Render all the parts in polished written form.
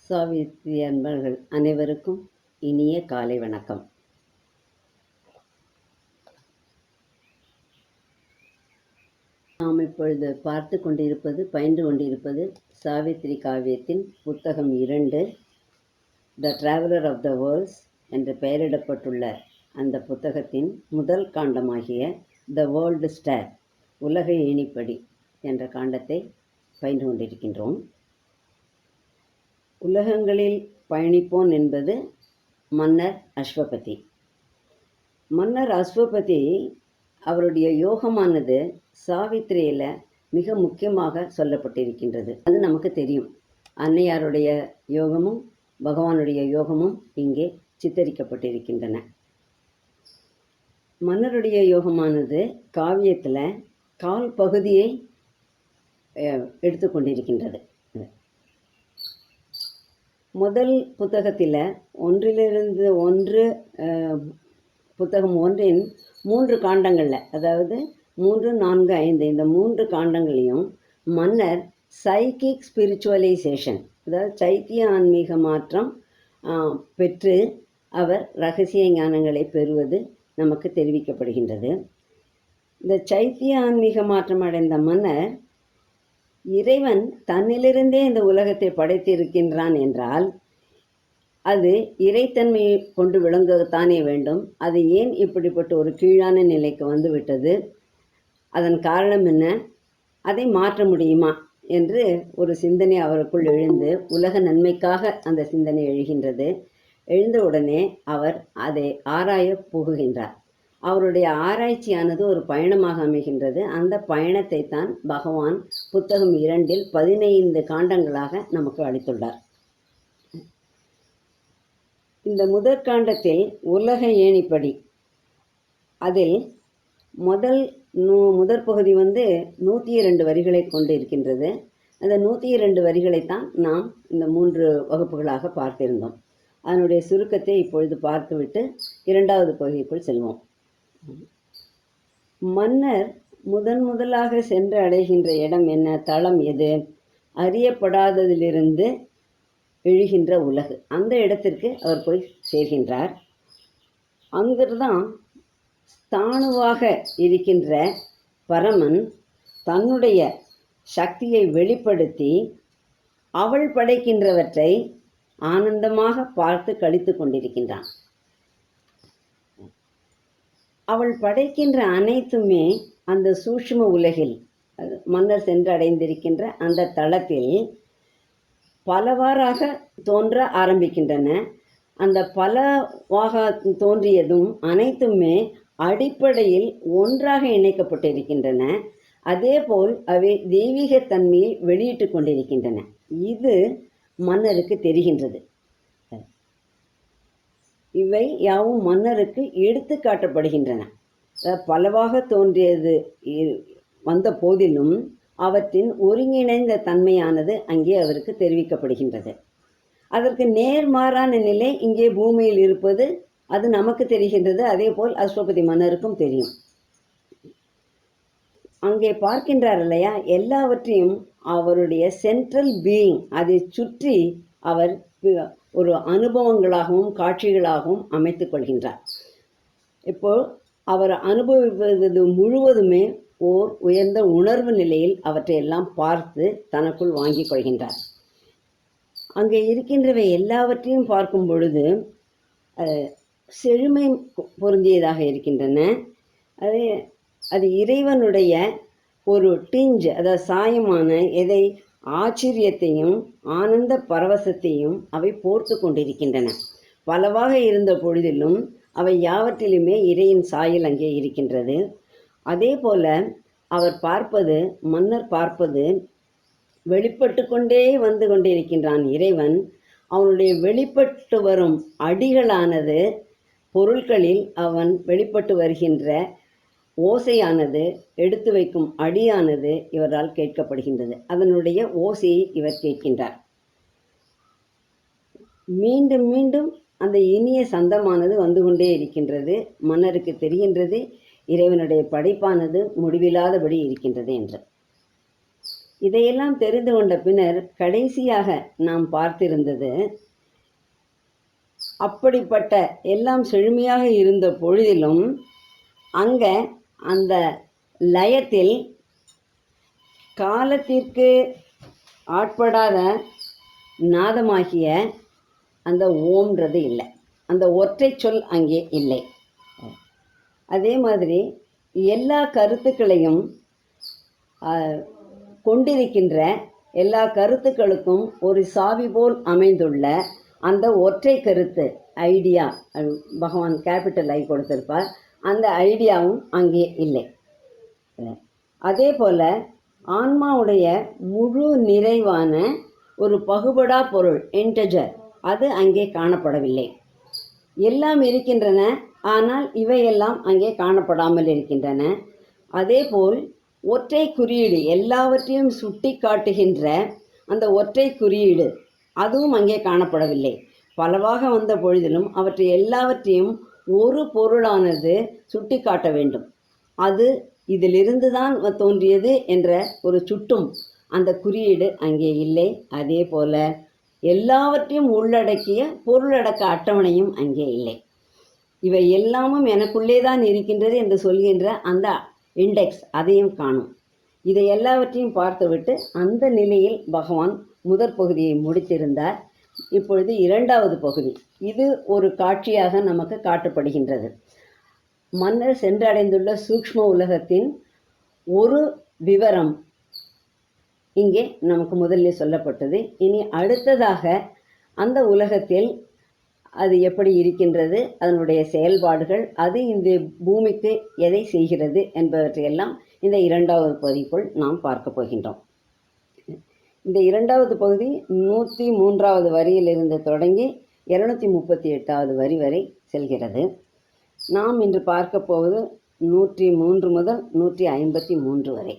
சாவித்திரி அன்பர்கள் அனைவருக்கும் இனிய காலை வணக்கம். நாம் இப்பொழுது பார்த்து கொண்டிருப்பது பயின்று கொண்டிருப்பது சாவித்திரி காவியத்தின் புத்தகம் 2 த டிராவலர் ஆஃப் த வேர்ல்ட்ஸ் என்று பெயரிடப்பட்டுள்ள அந்த புத்தகத்தின் முதல் காண்டமாகிய த வேர்ல்டு ஸ்டார் உலக ஏணிப்படி என்ற காண்டத்தை பயின்று கொண்டிருக்கின்றோம். உலகங்களில் பயணிப்போன் என்பது மன்னர் அஸ்வபதி. மன்னர் அஸ்வபதி அவருடைய யோகமானது சாவித்திரியில் மிக முக்கியமாக சொல்லப்பட்டிருக்கின்றது. அது நமக்கு தெரியும். அன்னையாருடைய யோகமும் பகவானுடைய யோகமும் இங்கே சித்தரிக்கப்பட்டிருக்கின்றன. மன்னருடைய யோகமானது காவியத்தில் கால் பகுதியை எடுத்துக்கொண்டிருக்கின்றது. முதல் புத்தகத்தில் ஒன்றிலிருந்து ஒன்று புத்தகம் 1 3 காண்டங்களில், அதாவது 3, 4, 5 இந்த 3 காண்டங்களையும் மன்னர் சைக்கிக் ஸ்பிரிச்சுவலைசேஷன், அதாவது சைத்திய ஆன்மீக மாற்றம் பெற்று அவர் இரகசிய ஞானங்களை பெறுவது நமக்கு தெரிவிக்கப்படுகின்றது. இந்த சைத்திய ஆன்மீக மாற்றம் அடைந்த மன்னர் இறைவன் தன்னிலிருந்தே இந்த உலகத்தை படைத்திருக்கின்றான் என்றால் அது இறைத்தன்மையை கொண்டு விளங்கத்தானே வேண்டும். அது ஏன் இப்படிப்பட்ட ஒரு கீழான நிலைக்கு வந்துவிட்டது, அதன் காரணம் என்ன, அதை மாற்ற முடியுமா என்று ஒரு சிந்தனை அவருக்குள் எழுந்து, உலக நன்மைக்காக அந்த சிந்தனை எழுகின்றது. எழுந்தவுடனே அவர் அதை ஆராய போகுகின்றார். அவருடைய ஆராய்ச்சியானது ஒரு பயணமாக அமைகின்றது. அந்த பயணத்தை தான் பகவான் புத்தகம் 2 15 காண்டங்களாக நமக்கு அளித்துள்ளார். இந்த முதற் காண்டத்தில் உலக ஏணிப்படி, அதில் முதற் பகுதி 102 வரிகளை கொண்டு இருக்கின்றது. அந்த 102 வரிகளைத்தான் நாம் இந்த 3 வகுப்புகளாக பார்த்திருந்தோம். அதனுடைய சுருக்கத்தை இப்பொழுது பார்த்துவிட்டு 2வது பகுதிக்குள் செல்வோம். மன்னர் முதலாக சென்று அடைகின்ற இடம் என்ன, தளம் எது? அறியப்படாததிலிருந்து எழுகின்ற உலகு. அந்த இடத்திற்கு அவர் போய் சேர்கின்றார். அங்குதான் ஸ்தாணுவாக இருக்கின்ற பரமன் தன்னுடைய சக்தியை வெளிப்படுத்தி அவள் படைக்கின்றவற்றை ஆனந்தமாக பார்த்து கழித்து கொண்டிருக்கின்றான். அவள் படைக்கின்ற அனைத்துமே அந்த சூட்சும உலகில் மன்னர் சென்று அடைந்திருக்கின்ற அந்த தளத்தில் பலவாறாக தோன்ற ஆரம்பிக்கின்றன. அந்த பலவாக தோன்றியதும் அனைத்துமே அடிப்படையில் ஒன்றாக இணைக்கப்பட்டிருக்கின்றன. அதேபோல் அவை தெய்வீகத்தன்மையை வெளியிட்டு கொண்டிருக்கின்றன. இது மன்னருக்கு தெரிகின்றது. இவை யாவும் மன்னருக்கு எடுத்து காட்டப்படுகின்றன. பலவாக தோன்றியது வந்த போதிலும் அவற்றின் ஒருங்கிணைந்த தன்மையானது அங்கே அவருக்கு தெரிவிக்கப்படுகின்றது. அதற்கு நேர்மாறான நிலை இங்கே பூமியில் இருப்பது அது நமக்கு தெரிகின்றது. அதே போல் அஸ்வபதி மன்னருக்கும் தெரியும். அங்கே பார்க்கின்றார் இல்லையா, எல்லாவற்றையும் அவருடைய சென்ட்ரல் பீயிங் அதை சுற்றி அவர் ஒரு அனுபவங்களாகவும் காட்சிகளாகவும் அமைத்து கொள்கின்றார். இப்போ அவர் அனுபவிப்பது முழுவதுமே ஓர் உயர்ந்த உணர்வு நிலையில் அவற்றையெல்லாம் பார்த்து தனக்குள் வாங்கி கொள்கின்றார். அங்கே இருக்கின்றவை எல்லாவற்றையும் பார்க்கும் பொழுது செழுமை பொருந்தியதாக இருக்கின்றன. அது இறைவனுடைய ஒரு டிஞ்ச், அதாவது சாயமான எதை ஆச்சரியத்தையும் ஆனந்த பரவசத்தையும் அவை போர்த்து கொண்டிருக்கின்றன. பலவாக இருந்த பொழுதிலும் அவை யாவற்றிலுமே இறையின் சாயல் அங்கே இருக்கின்றது. அதே போல அவர் பார்ப்பது, மன்னர் பார்ப்பது, வெளிப்பட்டு கொண்டே வந்து கொண்டிருக்கின்றான் இறைவன். அவனுடைய வெளிப்பட்டு வரும் அடிகளானது பொருட்களில் அவன் வெளிப்பட்டு வருகின்ற ஓசையானது, எடுத்து வைக்கும் அடியானது இவரால் கேட்கப்படுகின்றது. அதனுடைய ஓசையை இவர் கேட்கின்றார். மீண்டும் மீண்டும் அந்த இனிய சந்தமானது வந்து கொண்டே இருக்கின்றது. மன்னருக்கு தெரிகின்றது இறைவனுடைய படைப்பானது முடிவில்லாதபடி இருக்கின்றது என்று. இதையெல்லாம் தெரிந்து கொண்ட பின்னர் கடைசியாக நாம் பார்த்திருந்தது, அப்படிப்பட்ட எல்லாம் செழுமையாக இருந்த பொழுதிலும் அங்கே அந்த லயத்தில் காலத்திற்கு ஆட்படாத நாதமாகிய அந்த ஓம்ன்றது இல்லை, அந்த ஒற்றை சொல் அங்கே இல்லை. அதே மாதிரி எல்லா கருத்துக்களையும் கொண்டிருக்கின்ற எல்லா கருத்துக்களுக்கும் ஒரு சாவி போல் அமைந்துள்ள அந்த ஒற்றை கருத்து ஐடியா, பகவான் கேபிட்டல் ஐ கொடுத்திருப்பார், அந்த ஐடியாவும் அங்கே இல்லை. அதே போல் ஆன்மாவுடைய முழு நிறைவான ஒரு பகுபடா பொருள் இன்டஜர் அது அங்கே காணப்படவில்லை. எல்லாம் இருக்கின்றன, ஆனால் இவையெல்லாம் அங்கே காணப்படாமல் இருக்கின்றன. அதேபோல் ஒற்றை குறியீடு, எல்லாவற்றையும் சுட்டி காட்டுகின்ற அந்த ஒற்றை குறியீடு அதுவும் அங்கே காணப்படவில்லை. பலவாக வந்த பொழுதிலும் அவற்றை எல்லாவற்றையும் ஒரு பொருளானது சுட்டி காட்ட வேண்டும். அது இதிலிருந்து தான் தோன்றியது என்ற ஒரு சுட்டும் அந்த குறியீடு அங்கே இல்லை. அதே போல எல்லாவற்றையும் உள்ளடக்கிய பொருளடக்க அட்டவணையும் அங்கே இல்லை. இவை எல்லாமும் எனக்குள்ளே தான் இருக்கின்றது என்று சொல்கின்ற அந்த இண்டெக்ஸ் அதையும் காணும். இதை எல்லாவற்றையும் பார்த்துவிட்டு அந்த நிலையில் பகவான் முதற் பகுதியை முடித்திருந்தார். இப்பொழுது இரண்டாவது பகுதி, இது ஒரு காட்சியாக நமக்கு காட்டப்படுகின்றது. மன்னர் சென்றடைந்துள்ள சூக்ஷ்ம உலகத்தின் ஒரு விவரம் இங்கே நமக்கு முதலில் சொல்லப்பட்டது. இனி அடுத்ததாக அந்த உலகத்தில் அது எப்படி இருக்கின்றது, அதனுடைய செயல்பாடுகள், அது இந்த பூமிக்கு எதை செய்கிறது என்பவற்றையெல்லாம் இந்த இரண்டாவது பகுதிக்குள் நாம் பார்க்க போகின்றோம். இந்த இரண்டாவது பகுதி 103வது வரியிலிருந்து தொடங்கி 238வது வரி வரை செல்கிறது. நாம் இன்று பார்க்க போவது 103 முதல் 153 வரை.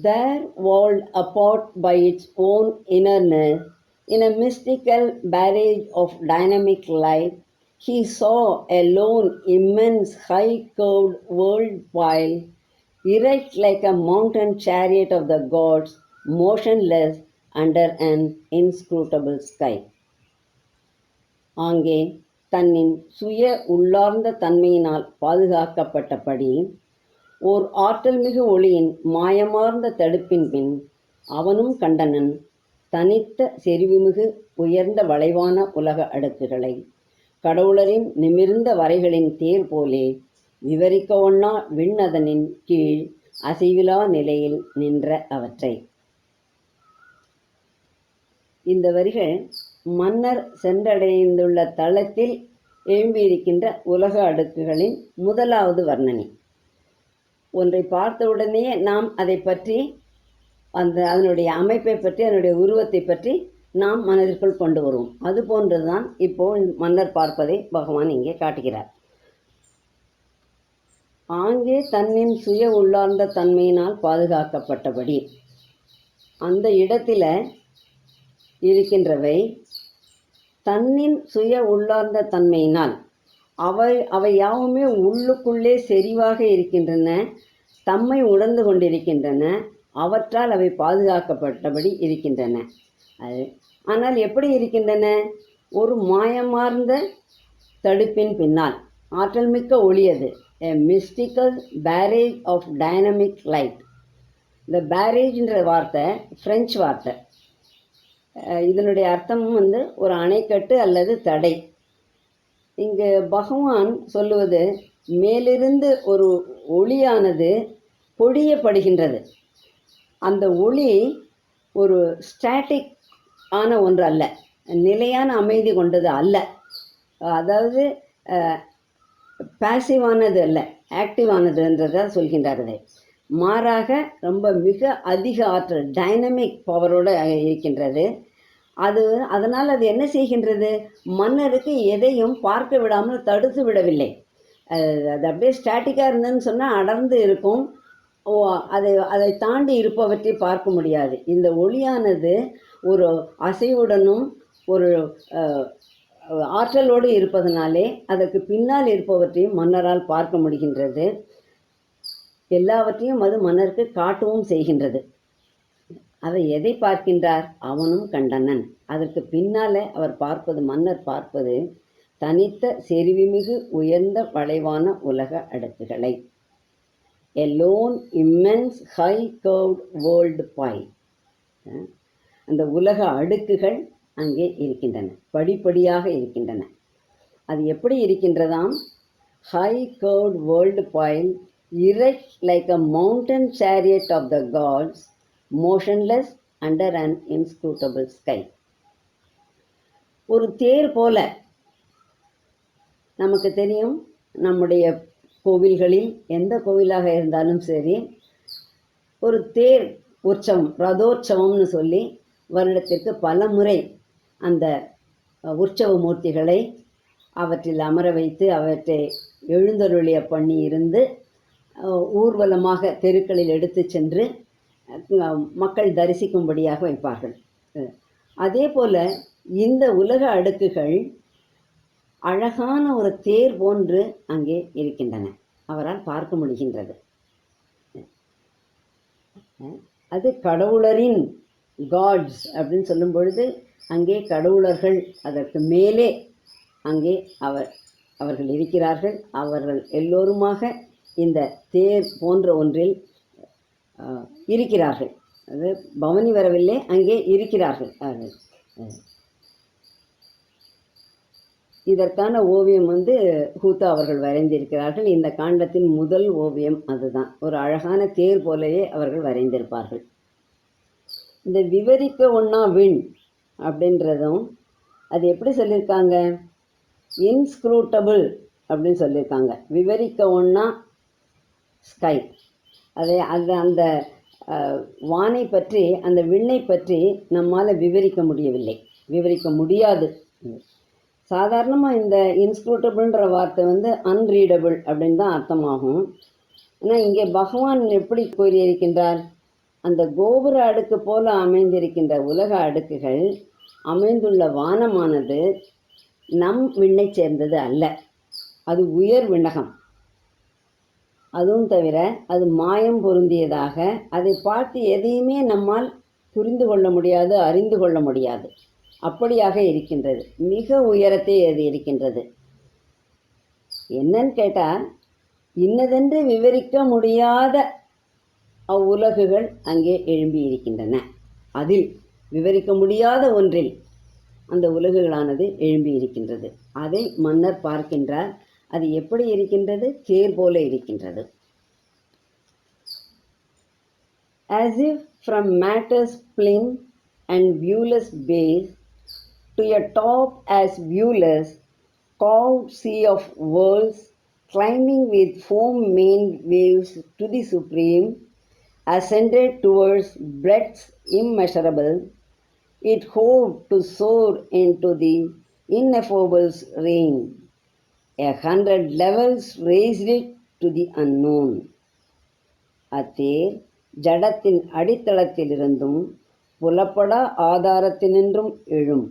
There, walled apart by its own innerness, in a mystical barrage of dynamic life, he saw a lone, immense, high-curved world pile, erect like a mountain chariot of the gods, motionless under an inscrutable sky. அங்கே தன்னின் சுய உள்ளார்ந்த தன்மையினால் பாதுகாக்கப்பட்டபடி ஓர் ஆற்றல் மிகு ஒளியின் மாயமார்ந்த தடுப்பின் பின் அவனும் கண்டனன் தனித்த செறிவுமிகு உயர்ந்த வளைவான உலக அடுக்குகளை கடவுளரின் நிமிர்ந்த வரைகளின் தேர் போலே விவரிக்க ஒண்ணா விண்ணதனின் கீழ் அசைவிலா நிலையில் நின்ற அவற்றை. இந்த வரிகள் மன்னர் சென்றடைந்துள்ள தளத்தில் எழும்பியிருக்கின்ற உலக அடுக்குகளின் முதலாவது வர்ணனை. ஒன்றை பார்த்தவுடனே நாம் அதை பற்றி அதனுடைய அமைப்பை பற்றி, அதனுடைய உருவத்தை பற்றி நாம் மனதிற்குள் கொண்டு வருவோம். அது போன்றுதான் இப்போ மன்னர் பார்ப்பதை பகவான் இங்கே காட்டுகிறார். ஆங்கே தன்னின் சுய உள்ளார்ந்த தன்மையினால் பாதுகாக்கப்பட்டபடி அந்த இடத்துல இருக்கின்றவை தன்னின் சுய உள்ளார்ந்த தன்மையினால் அவை யாவுமே உள்ளுக்குள்ளே செறிவாக இருக்கின்றன, தம்மை உணர்ந்து கொண்டிருக்கின்றன, அவற்றால் அவை பாதுகாக்கப்பட்டபடி இருக்கின்றன. ஆனால் எப்படி இருக்கின்றன? ஒரு மாயமார்ந்த தடுப்பின் பின்னால் ஆற்றல் மிக்க ஒளியது. A mystical barrage of dynamic light. இந்த பேரேஜ்ன்ற வார்த்தை பிரெஞ்சு வார்த்தை. இதனுடைய அர்த்தமும் ஒரு அணைக்கட்டு அல்லது தடை. இங்கு பகவான் சொல்லுவது, மேலிருந்து ஒரு ஒளியானது பொழியப்படுகின்றது. அந்த ஒளி ஒரு ஸ்டாட்டிக் ஆன ஒன்று அல்ல, நிலையான அமைதி கொண்டது அல்ல. அதாவது பாசிவானது அல்ல, ஆக்டிவானதுன்றதை சொல்கின்றார். மாறாக ரொம்ப மிக அதிக ஆற்றல், டைனமிக் பவரோடு இருக்கின்றது. அதனால் அது என்ன செய்கின்றது? மன்னருக்கு எதையும் பார்க்க விடாமல் தடுத்து விடவில்லை. அது அப்படியே ஸ்டாட்டிக்காக இருந்ததுன்னு சொன்னால் அடர்ந்து இருக்கும், அதை தாண்டி இருப்பவற்றை பார்க்க முடியாது. இந்த ஒளியானது ஒரு அசைவுடனும் ஒரு ஆற்றலோடு இருப்பதனாலே அதற்கு பின்னால் இருப்பவற்றையும் மன்னரால் பார்க்க முடிகின்றது. எல்லாவற்றையும் அது மன்னருக்கு காட்டவும் செய்கின்றது. அவர் எதை பார்க்கின்றார்? அவனும் கண்டனன். அதற்கு பின்னாலே அவர் பார்ப்பது, மன்னர் பார்ப்பது தனித்த செறிவுமிகு உயர்ந்த வளைவான உலக அடுக்குகளை. A lone immense high curved world pie. அந்த உலக அடுக்குகள் அங்கே இருக்கின்றன, படிப்படியாக இருக்கின்றன. அது எப்படி இருக்கின்றதாம்? High curved world pile, erect like a mountain chariot of the gods, motionless under an inscrutable sky. ஒரு தேர் போல, நமக்கு தெரியும், நம்முடைய கோவில்களில் எந்த கோவிலாக இருந்தாலும் சரி, ஒரு தேர் உற்சவம், ரதோற்சவம்னு சொல்லி வருடத்திற்கு பல முறை அந்த உற்சவ மூர்த்திகளை அவற்றில் அமர வைத்து அவற்றை எழுந்தருளிய பண்ணி இருந்து ஊர்வலமாக தெருக்களில் எடுத்து சென்று மக்கள் தரிசிக்கும்படியாக வைப்பார்கள். அதே போல இந்த உலக அடுக்குகள் அழகான ஒரு தேர் போன்று அங்கே இருக்கின்றன, அவரால் பார்க்க முடிகின்றது. அது கடவுளரின் காட்ஸ் அப்படின்னு சொல்லும் பொழுது அங்கே கடவுளர்கள் அதற்கு மேலே அங்கே அவர்கள் இருக்கிறார்கள். அவர்கள் எல்லோருமாக இந்த தேர் போன்ற ஒன்றில் இருக்கிறார்கள். அது பவனி வரவில்லை, அங்கே இருக்கிறார்கள். இதற்கான ஓவியம் ஹூத்தா அவர்கள் வரைந்திருக்கிறார்கள். இந்த காண்டத்தின் முதல் ஓவியம் அதுதான். ஒரு அழகான தேர் போலவே அவர்கள் வரைந்திருப்பார்கள். இந்த விவரிக்க ஒண்ணா விண் அப்படின்றதும் அது எப்படி சொல்லியிருக்காங்க? இன்ஸ்க்ரூட்டபிள் அப்படின்னு சொல்லியிருக்காங்க. விவரிக்க ஒண்ணா ஸ்கை. அந்த வானை பற்றி, அந்த விண்ணை பற்றி நம்மால் விவரிக்க முடியவில்லை, விவரிக்க முடியாது. சாதாரணமாக இந்த இன்ஸ்க்ரூட்டபிள்ன்ற வார்த்தை அன்ரீடபிள் அப்படின்னு தான் அர்த்தமாகும். ஆனால் இங்கே பகவான் எப்படி கூறியிருக்கின்றார்? அந்த கோபுர அடுக்கு போல அமைந்திருக்கின்ற உலக அடுக்குகள் அமைந்துள்ள வானமானது நம் விண்ணை சேர்ந்தது அல்ல, அது உயர் விண்ணகம். அதுவும் தவிர அது மாயம் பொருந்தியதாக, அதை பார்த்து எதையுமே நம்மால் புரிந்து கொள்ள முடியாது, அறிந்து கொள்ள முடியாது. அப்படியாக இருக்கின்றது. மிக உயரத்தை அது இருக்கின்றது. என்னன்னு கேட்டால், இன்னதென்று விவரிக்க முடியாத அவ்வுலகுகள் அங்கே எழும்பி இருக்கின்றன. அதில் விவரிக்க முடியாத ஒன்றில் அந்த உலகுகளானது எழும்பி இருக்கின்றது. அதை மன்னர் பார்க்கின்றார். அது எப்படி இருக்கின்றது? தேர் போல இருக்கின்றது. As if from matter's plinth and viewless base to a top as viewless, carved sea of worlds, climbing with foam-maned waves to the supreme, ascended towards breadths immeasurable, it hoped to soar into the ineffable's reign. 100 levels raised it to the unknown. அத்தேர் ஜடத்தின் அடித்தளத்திலிருந்தும் புலப்படா ஆதாரத்தினின்றும் எழும்.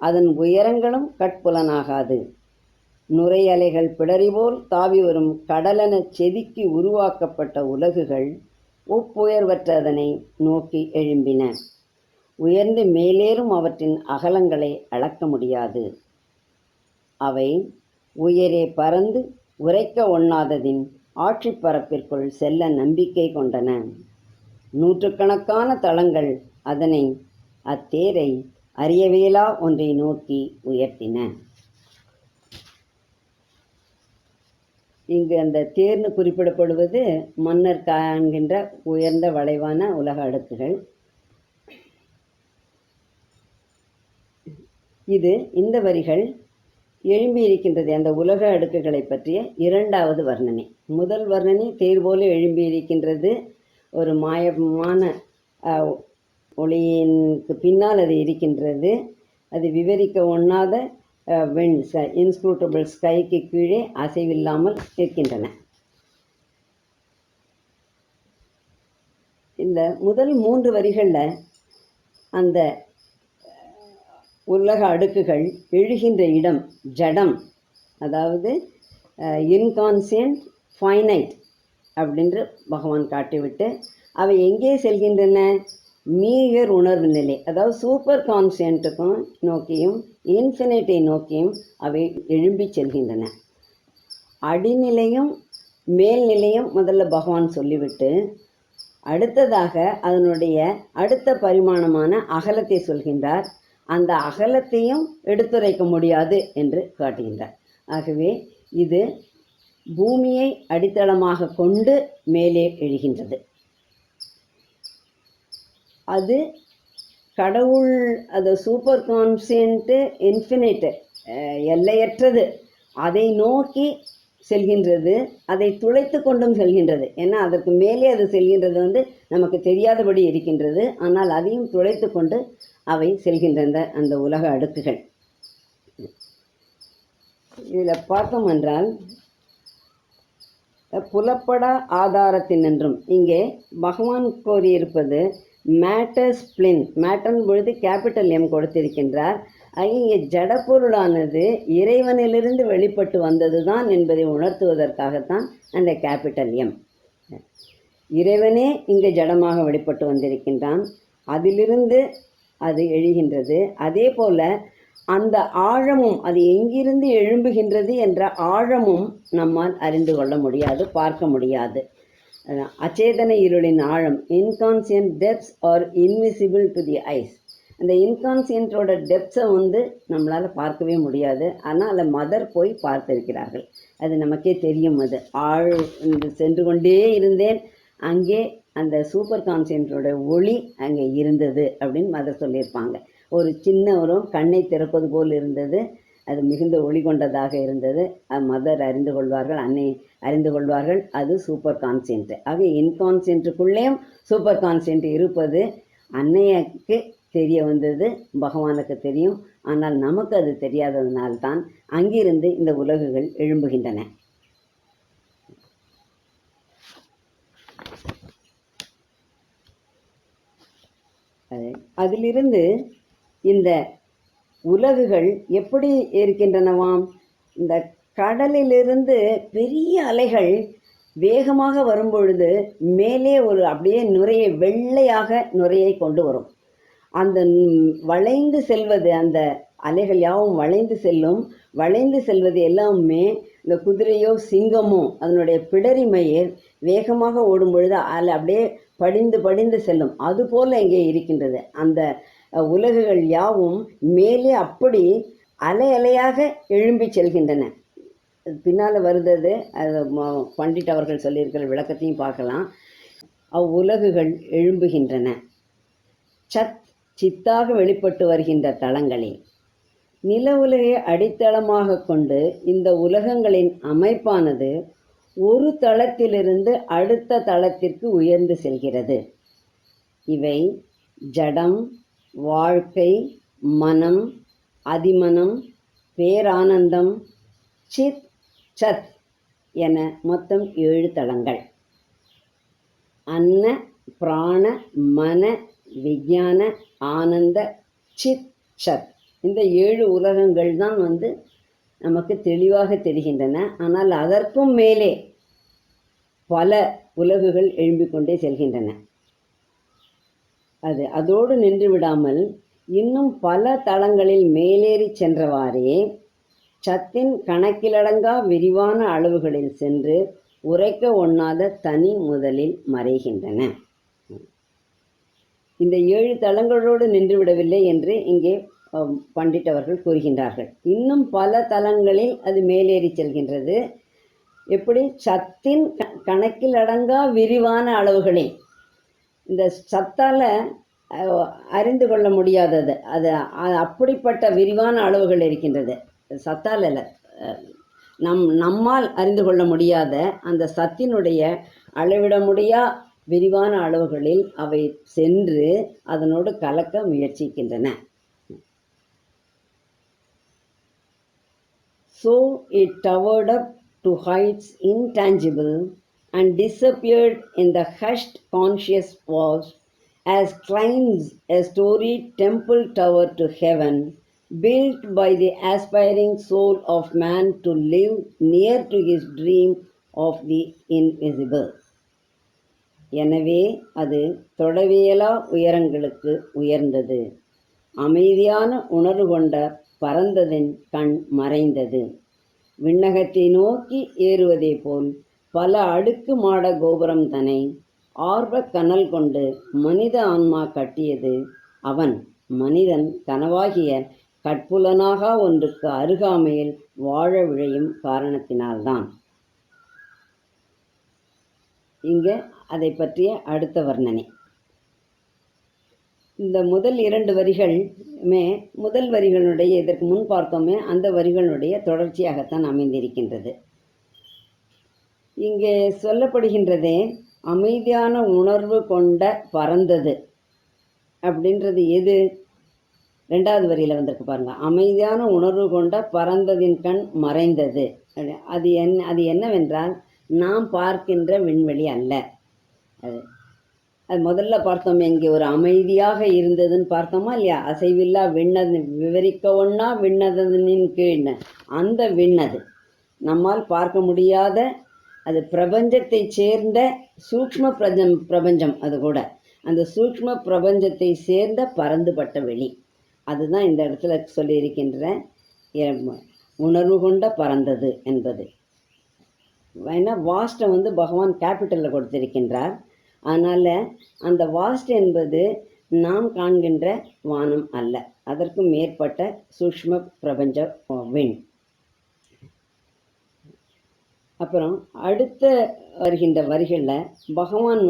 அதன் உயரங்களும் கட்புலனாகாது. நுரையலைகள் பிடரிபோல் தாவி வரும் கடலெனச் செதுக்கி உருவாக்கப்பட்ட உலகுகள் ஒப்புயர்வற்றதனை நோக்கி எழும்பின. உயர்ந்து மேலேறும் அவற்றின் அகலங்களை அளக்க முடியாது. அவை உயரே பறந்து உரைக்க ஒண்ணாததின் ஆட்சி பரப்பிற்குள் செல்ல நம்பிக்கை கொண்டன. நூற்றுக்கணக்கான தளங்கள் அதனை, அத்தேரை அறியவேலா ஒன்றை நோக்கி உயர்த்தின. இங்கு அந்த தேர்னு குறிப்பிடப்படுவது மன்னர் காண்கின்ற உயர்ந்த வளைவான உலக அடுக்குகள். இந்த வரிகள் எழும்பி இருக்கின்றது அந்த உலக அடுக்குகளை பற்றிய இரண்டாவது வர்ணனை. முதல் வர்ணனை தேர் போல எழும்பி இருக்கின்றது, ஒரு மாயமான ஒளியினுக்கு பின்னால் அது இருக்கின்றது. அது விவரிக்க ஒண்ணாத வெண், இன்ஸ்க்ரூட்டபிள் ஸ்கைக்கு கீழே அசைவில்லாமல் இருக்கின்றன. இந்த முதல் 3 வரிகளில் அந்த உலக அடுக்குகள் எழுகின்ற இடம் ஜடம், அதாவது இன்கான்சியன்ட், ஃபைனைட், அப்படின்று பகவான் காட்டிவிட்டு அவை எங்கே செல்கின்றன? மீகர் உணர்வு நிலை, அதாவது சூப்பர் கான்சியன்ட்டுக்கும் நோக்கியும் இன்ஃபினிட்டை நோக்கியும் அவை எழும்பி செல்கின்றன. அடிநிலையும் மேல்நிலையும் முதல்ல பகவான் சொல்லிவிட்டு அடுத்ததாக அதனுடைய அடுத்த பரிமாணமான அகலத்தை சொல்கின்றார். அந்த அகலத்தையும் எடுத்துரைக்க முடியாது என்று காட்டுகின்றார். ஆகவே இது பூமியை அடித்தளமாக கொண்டு மேலே எழுகின்றது. அது கடவுள், அது சூப்பர் கான்சியன்ட்டு, இன்ஃபினிட்டு, எல்லையற்றது, அதை நோக்கி செல்கின்றது. அதை துளைத்து கொண்டும் செல்கின்றது. ஏன்னா அதற்கு மேலே அது செல்கின்றது நமக்கு தெரியாதபடி இருக்கின்றது. ஆனால் அதையும் துளைத்து கொண்டு அவை செல்கின்றன அந்த உலக அடுக்குகள். இதில் பார்த்தோம் என்றால் புலப்படா ஆதாரத்தினின்றும் இங்கே பகவான் கோரியிருப்பது மேட்டர் ஸ்பிளின். மேட்டர்ன் பொழுது கேபிட்டல் எம் கொடுத்திருக்கின்றார். இங்கே ஜடப்பொருளானது இறைவனிலிருந்து வெளிப்பட்டு வந்தது தான் என்பதை உணர்த்துவதற்காகத்தான் அந்த கேபிட்டல் எம். இறைவனே இங்கே ஜடமாக வெளிப்பட்டு வந்திருக்கின்றான். அதிலிருந்து அது எழுகின்றது. அதே போல அந்த ஆழமும், அது எங்கிருந்து எழும்புகின்றது என்ற ஆழமும் நம்மால் அறிந்து கொள்ள முடியாது, பார்க்க முடியாது. அச்சேதன இருளின் ஆழம், inconscient depths are invisible to the eyes. அந்த இன்கான்சியன்ட்டோட டெப்த்ஸை நம்மளால் பார்க்கவே முடியாது. ஆனால் அதை மதர் போய் பார்த்திருக்கிறார்கள். அது நமக்கே தெரியும். அது சென்று கொண்டே இருந்தேன், அங்கே அந்த சூப்பர் கான்சியன்ட்டோட ஒளி அங்கே இருந்தது அப்படின்னு மதர் சொல்லியிருப்பாங்க. ஒரு சின்ன கண்ணை திறப்பது போல் இருந்தது. அது மிகுந்த ஒளி கொண்டதாக இருந்தது. மதர் அறிந்து கொள்வார்கள், அன்னை அறிந்து கொள்வார்கள், அது சூப்பர் கான்சியன்ட்டு. ஆக இன்கான்சியன்ட்டுக்குள்ளேயும் சூப்பர் கான்சியன்ட் இருப்பது அன்னையக்கு தெரிய வந்தது, பகவானுக்கு தெரியும். ஆனால் நமக்கு அது தெரியாததுனால்தான் அங்கிருந்து இந்த உலகுகள் எழும்புகின்றன. அதிலிருந்து இந்த உலகுகள் எப்படி இருக்கின்றனவாம்? இந்த கடலிலிருந்து பெரிய அலைகள் வேகமாக வரும்பொழுது மேலே அப்படியே நுரையை, வெள்ளையாக நுரையை கொண்டு வரும். அந்த வளைந்து செல்வது, அந்த அலைகள் யாவும் வளைந்து செல்லும். வளைந்து செல்வது எல்லாமே இந்த குதிரையோ சிங்கமோ அதனுடைய பிடரிமையில் வேகமாக ஓடும் பொழுது அப்படியே படிந்து படிந்து செல்லும். அதுபோல் இங்கே இருக்கின்றது. அந்த உலகுகள் யாவும் மேலே அப்படி அலை அலையாக எழும்பி செல்கின்றன. பின்னால் வருது, அது பண்டிட் அவர்கள் சொல்லியிருக்கிற விளக்கத்தையும் பார்க்கலாம். அவ்வுலகுகள் எழும்புகின்றன. சித்தாக வெளிப்பட்டு வருகின்ற தளங்களில் நில உலகை அடித்தளமாக கொண்டு இந்த உலகங்களின் அமைப்பானது ஒரு தளத்திலிருந்து அடுத்த தளத்திற்கு உயர்ந்து செல்கிறது. இவை ஜடம், வாழ்க்கை, மனம், அதிமனம், பேரானந்தம், சித், சத் என மொத்தம் 7 தளங்கள். அன்ன, பிராண, மன, விஞ்ஞான, ஆனந்த, சித், சத், இந்த 7 உலகங்கள் தான் நமக்கு தெளிவாக தெரிகின்றன. ஆனால் அதற்கும் மேலே பல உலகுகள் எழும்பிக்கொண்டே செல்கின்றன. அதோடு நின்று விடாமல் இன்னும் பல தளங்களில் மேலேறி சென்றவாறே சத்தின் கணக்கிலடங்கா விரிவான அளவுகளில் சென்று உரைக்க ஒண்ணாத தனி முதலில் மறைகின்றன. இந்த 7 தளங்களோடு நின்றுவிடவில்லை என்று இங்கே பண்டிட் அவர்கள் கூறுகின்றார்கள். இன்னும் பல தளங்களில் அது மேலேறி செல்கின்றது. எப்படி? சத்தின் கணக்கில் அடங்கா விரிவான அளவுகளில். இந்த சத்தால் அறிந்து கொள்ள முடியாதது, அது அப்படிப்பட்ட விரிவான அளவுகள் இருக்கின்றது. சத்தால் அல்ல, நம்மால் அறிந்து கொள்ள முடியாத அந்த சத்தினுடைய அளவிட முடியா விரிவான அளவுகளில் அவை சென்று அதனோடு கலக்க முயற்சிக்கின்றன. So it towered up to heights intangible and disappeared in the hushed conscious vast, as climbs a storied temple tower to heaven, built by the aspiring soul of man to live near to his dream of the invisible. எனவே அது தொடவியலா உயரங்களுக்கு உயர்ந்தது. அமைதியான உணர்வு கொண்ட பரந்ததின் கண் மறைந்தது. விண்ணகத்தை நோக்கி ஏறுவதே போல் பல அடுக்கு மாட கோபுரம் தன்னை ஆர்வக் கனல் கொண்டு மனித ஆன்மா கட்டியது. அவன் மனிதன் கனவாகிய கட்புலனாக ஒன்றுக்கு அருகாமையில் வாழ விழையும் காரணத்தினால்தான். இங்கே அதை பற்றிய அடுத்த வர்ணனை. இந்த முதல் 2 வரிகளுமே முதல் வரிகளுடைய இதற்கு முன் பார்த்தோமே அந்த வரிகளுடைய தொடர்ச்சியாகத்தான் அமைந்திருக்கின்றது. இங்கே சொல்லப்படுகின்றதே அமைதியான உணர்வு கொண்ட பரந்தது அப்படின்றது எது? 2வது வரியில் வந்திருக்கு பாருங்க. அமைதியான உணர்வு கொண்ட பரந்ததின் கண் மறைந்தது. அது என்னவென்றால் நாம் பார்க்கின்ற விண்வெளி அல்ல. அது முதல்ல பார்த்தோமே, இங்கே ஒரு அமைதியாக இருந்ததுன்னு பார்த்தோமா இல்லையா? அசைவில்லா விண்ணது விவரிக்க ஒண்ணா விண்ணதனின் கீழ்னு அந்த விண்ணது நம்மால் பார்க்க முடியாத, அது பிரபஞ்சத்தை சேர்ந்த சூக்ஷ்ம பிரபஞ்சம். அது கூட அந்த சூக்ஷ்ம பிரபஞ்சத்தை சேர்ந்த பரந்துபட்ட வெளி. அதுதான் இந்த இடத்துல சொல்லியிருக்கின்ற உணர்வு கொண்ட பரந்தது என்பது. ஏன்னா வாஸ்ட்டை பகவான் கேபிட்டலில் கொடுத்திருக்கின்றார். அதனால் அந்த வாஸ்ட் என்பது நாம் காண்கின்ற வானம் அல்ல, அதற்கு மேற்பட்ட சூக்ஷ்ம பிரபஞ்ச விண். அப்புறம் அடுத்த வருகின்ற வரிகளில் பகவான்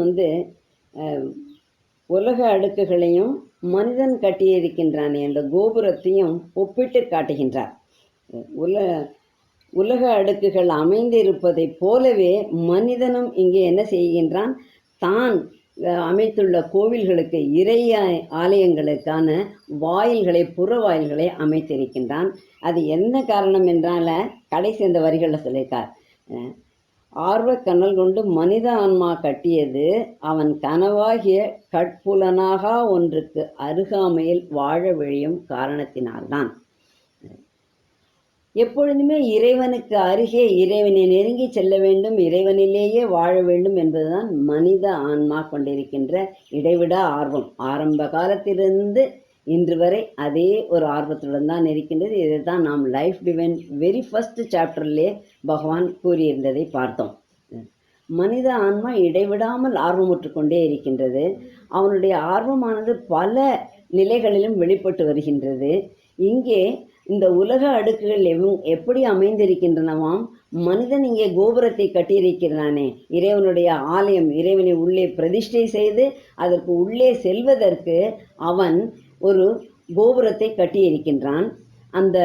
உலக அடுக்குகளையும் மனிதன் கட்டியிருக்கின்றானே அந்த கோபுரத்தையும் ஒப்பிட்டு காட்டுகின்றார். உலக அடுக்குகள் அமைந்திருப்பதைப் போலவே மனிதனும் இங்கே என்ன செய்கின்றான்? தான் அமைத்துள்ள கோவில்களுக்கு, இறை ஆலயங்களுக்கான வாயில்களை, புற வாயில்களை அமைத்திருக்கின்றான். அது என்ன காரணம் என்றால் கடைசி அந்த வரிகளில் சொல்லியிருக்கார். ஆர்வ கனல் கொண்டு மனித ஆன்மா கட்டியது அவன் கனவாகிய கட்புலனாக ஒன்றுக்கு அருகாமையில் வாழ விழையும் காரணத்தினால்தான். எப்பொழுதுமே இறைவனுக்கு அருகே, இறைவனை நெருங்கி செல்ல வேண்டும், இறைவனிலேயே வாழ வேண்டும் என்பதுதான் மனித ஆன்மா கொண்டிருக்கின்ற இடைவிடா ஆர்வம். ஆரம்ப காலத்திலிருந்து இன்று வரை அதே ஒரு ஆர்வத்துடன் தான் இருக்கின்றது. இதை தான் நாம் லைஃப் டிவைன் வெரி ஃபர்ஸ்ட் சாப்டர்லேயே பகவான் கூறியிருந்ததை பார்த்தோம். மனித ஆன்மா இடைவிடாமல் ஆர்வமுற்று கொண்டே இருக்கின்றது. அவனுடைய ஆர்வமானது பல நிலைகளிலும் வெளிப்பட்டு வருகின்றது. இங்கே இந்த உலக அடுக்குகள் எப்படி அமைந்திருக்கின்றனவாம்? மனிதன் இங்கே கோபுரத்தை கட்டியிருக்கிறானே, இறைவனுடைய ஆலயம், இறைவனை உள்ளே பிரதிஷ்டை செய்து அதற்கு உள்ளே செல்வதற்கு அவன் ஒரு கோபுரத்தை கட்டியிருக்கின்றான். அந்த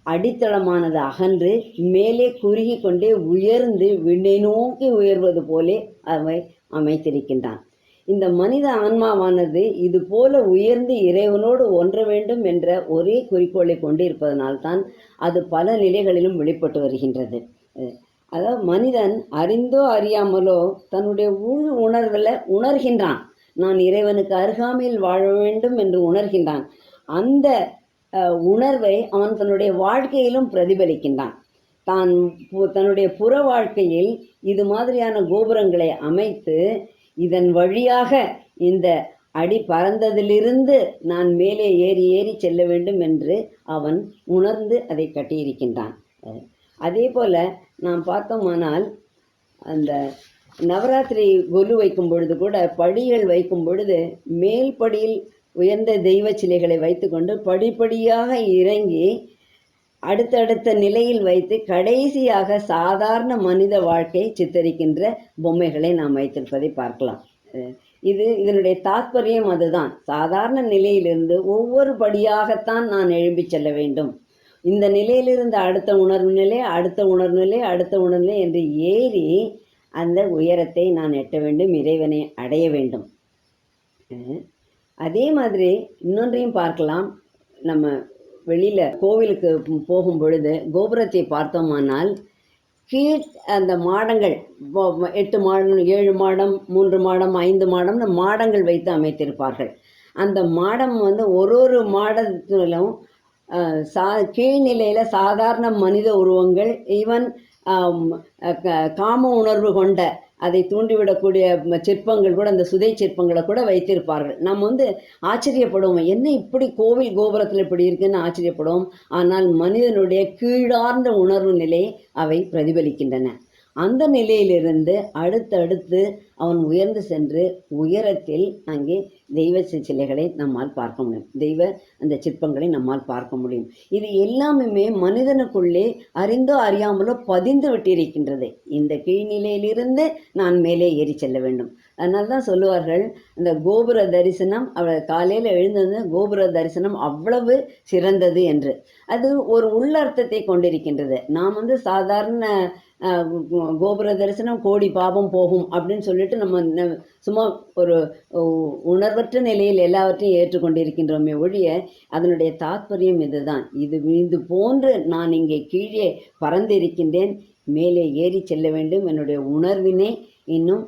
அடித்தளமானது அகன்று மேலே குறுகி கொண்டே உயர்ந்து விண்ணை நோக்கி உயர்வது போலே அவை அமைத்திருக்கின்றான். இந்த மனித ஆன்மாவானது இது போல உயர்ந்து இறைவனோடு ஒன்ற வேண்டும் என்ற ஒரே குறிக்கோளை கொண்டிருப்பதனால்தான் அது பல நிலைகளிலும் வெளிப்பட்டு வருகின்றது. அதாவது மனிதன் அறிந்தோ அறியாமலோ தன்னுடைய உள் உணர்வில் உணர்கின்றான். நான் இறைவனுக்கு அருகாமையில் வாழ வேண்டும் என்று உணர்கின்றான். அந்த உணர்வை அவன் தன்னுடைய வாழ்க்கையிலும் பிரதிபலிக்கின்றான். தன்னுடைய புற வாழ்க்கையில் இது மாதிரியான கோபுரங்களை அமைத்து இதன் வழியாக இந்த அடி பறந்ததிலிருந்து நான் மேலே ஏறி ஏறி செல்ல வேண்டும் என்று அவன் உணர்ந்து அதை கட்டியிருக்கின்றான். அதே போல் நாம் பார்த்தோமானால் அந்த நவராத்திரி கொலு வைக்கும் பொழுது கூட படிகள் வைக்கும் பொழுது மேல் படியில் உயர்ந்த தெய்வ சிலைகளை வைத்து கொண்டு படிப்படியாக இறங்கி அடுத்தடுத்த நிலையில் வைத்து கடைசியாக சாதாரண மனித வாழ்க்கை சித்தரிக்கின்ற பொம்மைகளை நாம் வைத்திருப்பதை பார்க்கலாம். இதனுடைய தாற்பயம் அதுதான். சாதாரண நிலையிலிருந்து ஒவ்வொரு படியாகத்தான் நான் எழும்பி செல்ல வேண்டும். இந்த நிலையிலிருந்து அடுத்த உணர்வு நிலை, அடுத்த உணர்வு நிலை, அடுத்த உணர்வு நிலை என்று ஏறி அந்த உயரத்தை நான் எட்ட வேண்டும், இறைவனை அடைய வேண்டும். அதே மாதிரி இன்னொன்றையும் பார்க்கலாம். நம்ம வெளியில் கோவிலுக்கு போகும் பொழுது கோபுரத்தை பார்த்தோமானால் கீழ் அந்த மாடங்கள் 8 மாடம், 7 மாடம், 3 மாடம், 5 மாடம்னு மாடங்கள் வைத்து அமைத்திருப்பார்கள். அந்த மாடம் ஒரு மாடத்திலும் கீழ்நிலையில் சாதாரண மனித உருவங்கள், ஈவன் காம உணர்வு கொண்ட அதை தூண்டிவிடக்கூடிய சிற்பங்கள் கூட, அந்த சுதை சிற்பங்களை கூட வைத்திருப்பார்கள். நம்ம ஆச்சரியப்படுவோம், என்ன இப்படி கோவில் கோபுரத்தில் இப்படி இருக்குன்னு ஆச்சரியப்படுவோம். ஆனால் மனிதனுடைய கீழார்ந்த உணர்வு நிலையை அவை பிரதிபலிக்கின்றன. அந்த நிலையிலிருந்து அடுத்தடுத்து அவன் உயர்ந்து சென்று உயரத்தில் அங்கே தெய்வ சிலைகளை நம்மால் பார்க்க முடியும், தெய்வ அந்த சிற்பங்களை நம்மால் பார்க்க முடியும். இது எல்லாமே மனிதனுக்குள்ளே அறிந்தோ அறியாமலோ பதிந்து விட்டிருக்கின்றது. இந்த கீழ்நிலையிலிருந்து நான் மேலே ஏறி செல்ல வேண்டும். அதனால தான் சொல்லுவார்கள், இந்த கோபுர தரிசனம், அவள் காலையில் எழுந்தது கோபுர தரிசனம் அவ்வளவு சிறந்தது என்று. அது ஒரு உள்ளர்த்தத்தை கொண்டிருக்கின்றது. நாம் சாதாரண கோபுர தரிசனம் கோடி பாபம் போகும் அப்படின்னு சொல்லிட்டு நம்ம சும்மா ஒரு உணர்வற்ற நிலையில் எல்லாவற்றையும் ஏற்றுக்கொண்டிருக்கின்றோமே ஒழிய, அதனுடைய தாத்பரியம் இதுதான். இது போன்று நான் இங்கே கீழே பறந்திருக்கின்றேன், மேலே ஏறி செல்ல வேண்டும். என்னுடைய உணர்வினை இன்னும்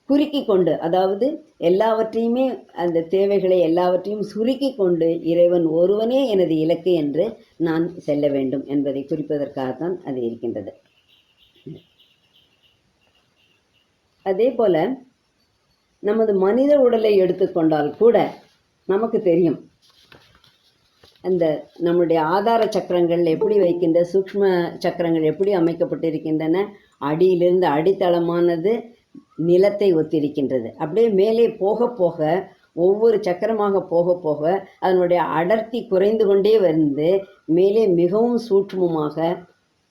குறுக்கி கொண்டு, அதாவது எல்லாவற்றையுமே அந்த தேவைகளை எல்லாவற்றையும் சுருக்கி கொண்டு இறைவன் ஒருவனே எனது இலக்கு என்று நான் செல்ல வேண்டும் என்பதை குறிப்பதற்காகத்தான் அது இருக்கின்றது. அதே போல நமது மனித உடலை எடுத்துக்கொண்டால் கூட நமக்கு தெரியும், அந்த நம்முடைய ஆதார சக்கரங்கள் எப்படி வைக்கின்ற சூக்ஷ்ம சக்கரங்கள் எப்படி அமைக்கப்பட்டிருக்கின்றன. அடியிலிருந்து அடித்தளமானது நிலத்தை ஒத்திருக்கின்றது. அப்படியே மேலே போக போக, ஒவ்வொரு சக்கரமாக போக போக அதனுடைய அடர்த்தி குறைந்து கொண்டே வந்து மேலே மிகவும் சூட்சுமமாக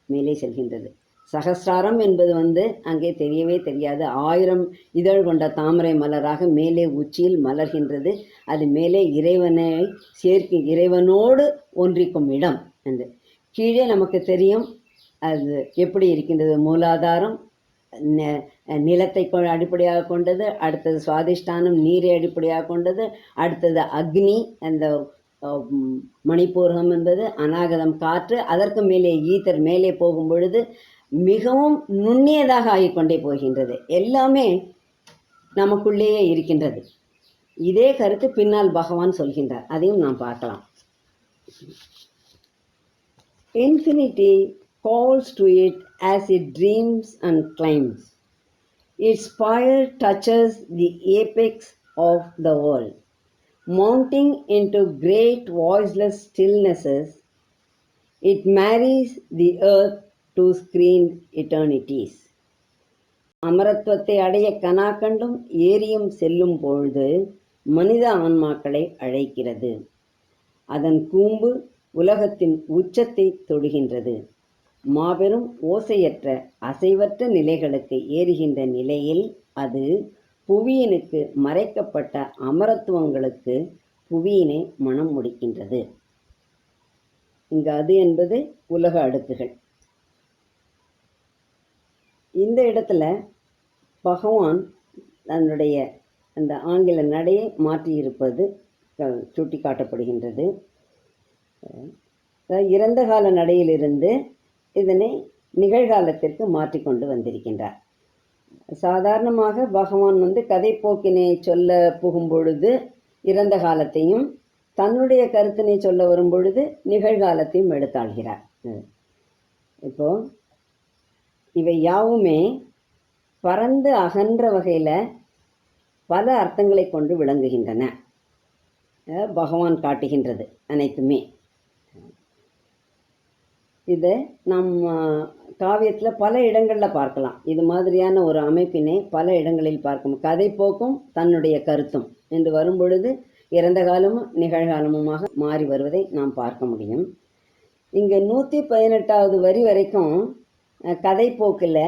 மேலே செல்கின்றது. சகஸ்ராரம் என்பது அங்கே தெரியவே தெரியாது. 1000 இதழ் கொண்ட தாமரை மலராக மேலே உச்சியில் மலர்கின்றது. அது மேலே இறைவனை இறைவனோடு ஒன்றிக்கும் இடம் என்று. கீழே நமக்கு தெரியும் அது எப்படி இருக்கின்றது. மூலாதாரம் நிலத்தை அடிப்படையாக கொண்டது, அடுத்தது சுவாதிஷ்டானம் நீரை அடிப்படையாக கொண்டது, அடுத்தது அக்னி, அந்த மணிப்பூரகம் என்பது அநாகதம் காற்று, அதற்கு மேலே ஈத்தர் மேலே போகும் பொழுது மிகவும் நுண்ணியதாக ஆகிக்கொண்டே போகின்றது. எல்லாமே நமக்குள்ளேயே இருக்கின்றது. இதே கருத்து பின்னால் பகவான் சொல்கின்றார், அதையும் நாம் பார்க்கலாம். Infinity calls to it as it dreams and climbs. Its fire touches the apex of the world. Mounting into great voiceless stillnesses, it marries the earth to screened eternities. அமரத்துவத்தை அடைய கனா கண்டும் ஏரியும் செல்லும் பொழுது மனித ஆன்மாக்களை அழைக்கிறது. அதன் கூம்பு உலகத்தின் உச்சத்தை தொடுகின்றது. மாபெரும் ஓசையற்ற அசைவற்ற நிலைகளுக்கு ஏறுகின்ற நிலையில் அது புவியினுக்கு மறைக்கப்பட்ட அமரத்துவங்களுக்கு புவியினை மனம் முடிக்கின்றது. இங்கு அது என்பது உலக அடுக்குகள். இந்த இடத்துல பகவான் தன்னுடைய அந்த ஆங்கில நடையை மாற்றியிருப்பது சுட்டி காட்டப்படுகின்றது. இறந்த கால நடையிலிருந்து இதனை நிகழ்காலத்திற்கு மாற்றிக்கொண்டு வந்திருக்கின்றார். சாதாரணமாக பகவான் கதை போக்கினை சொல்ல புகும் பொழுது இறந்த காலத்தையும், தன்னுடைய கருத்தினை சொல்ல வரும் பொழுது நிகழ்காலத்தையும் எடுத்தாள்கிறார். இப்போ இவை யாவுமே பரந்து அகன்ற வகையில் பல அர்த்தங்களை கொண்டு விளங்குகின்றன. பகவான் காட்டுகின்றது அனைத்துமே. இதை நம்ம காவியத்தில் பல இடங்களில் பார்க்கலாம். இது மாதிரியான ஒரு அமைப்பினை பல இடங்களில் பார்க்கும். கதை போக்கும் தன்னுடைய கருத்தும் என்று வரும்பொழுது இறந்த காலமும் நிகழ்காலமுமாக மாறி வருவதை நாம் பார்க்க முடியும். இங்கே 118வது வரி வரைக்கும் கதை போக்கில்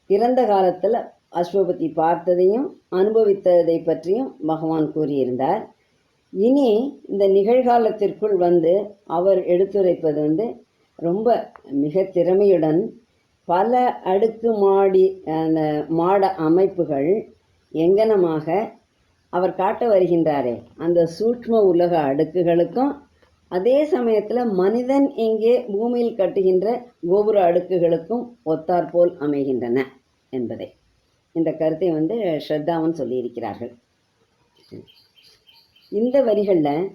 இறந்த காலத்தில் அஸ்வபதி பார்த்ததையும் அனுபவித்ததை பற்றியும் பகவான் கூறியிருந்தார். இனி இந்த நிகழ்காலத்திற்குள் அவர் எடுத்துரைப்பது ரொம்ப மிக திறமையுடன் பல அடுக்கு மாட அமைப்புகள் எங்கனமாக அவர் காட்ட வருகின்றாரே, அந்த சூட்ச்ம உலக அடுக்குகளுக்கும் அதே சமயத்தில் மனிதன் இங்கே பூமியில் கட்டுகின்ற கோபுர அடுக்குகளுக்கும் ஒத்தாற்போல் அமைகின்றன என்பதை இந்த கருத்தை ஸ்ரத்தாவன் சொல்லியிருக்கிறார்கள். இந்த வரிகளில்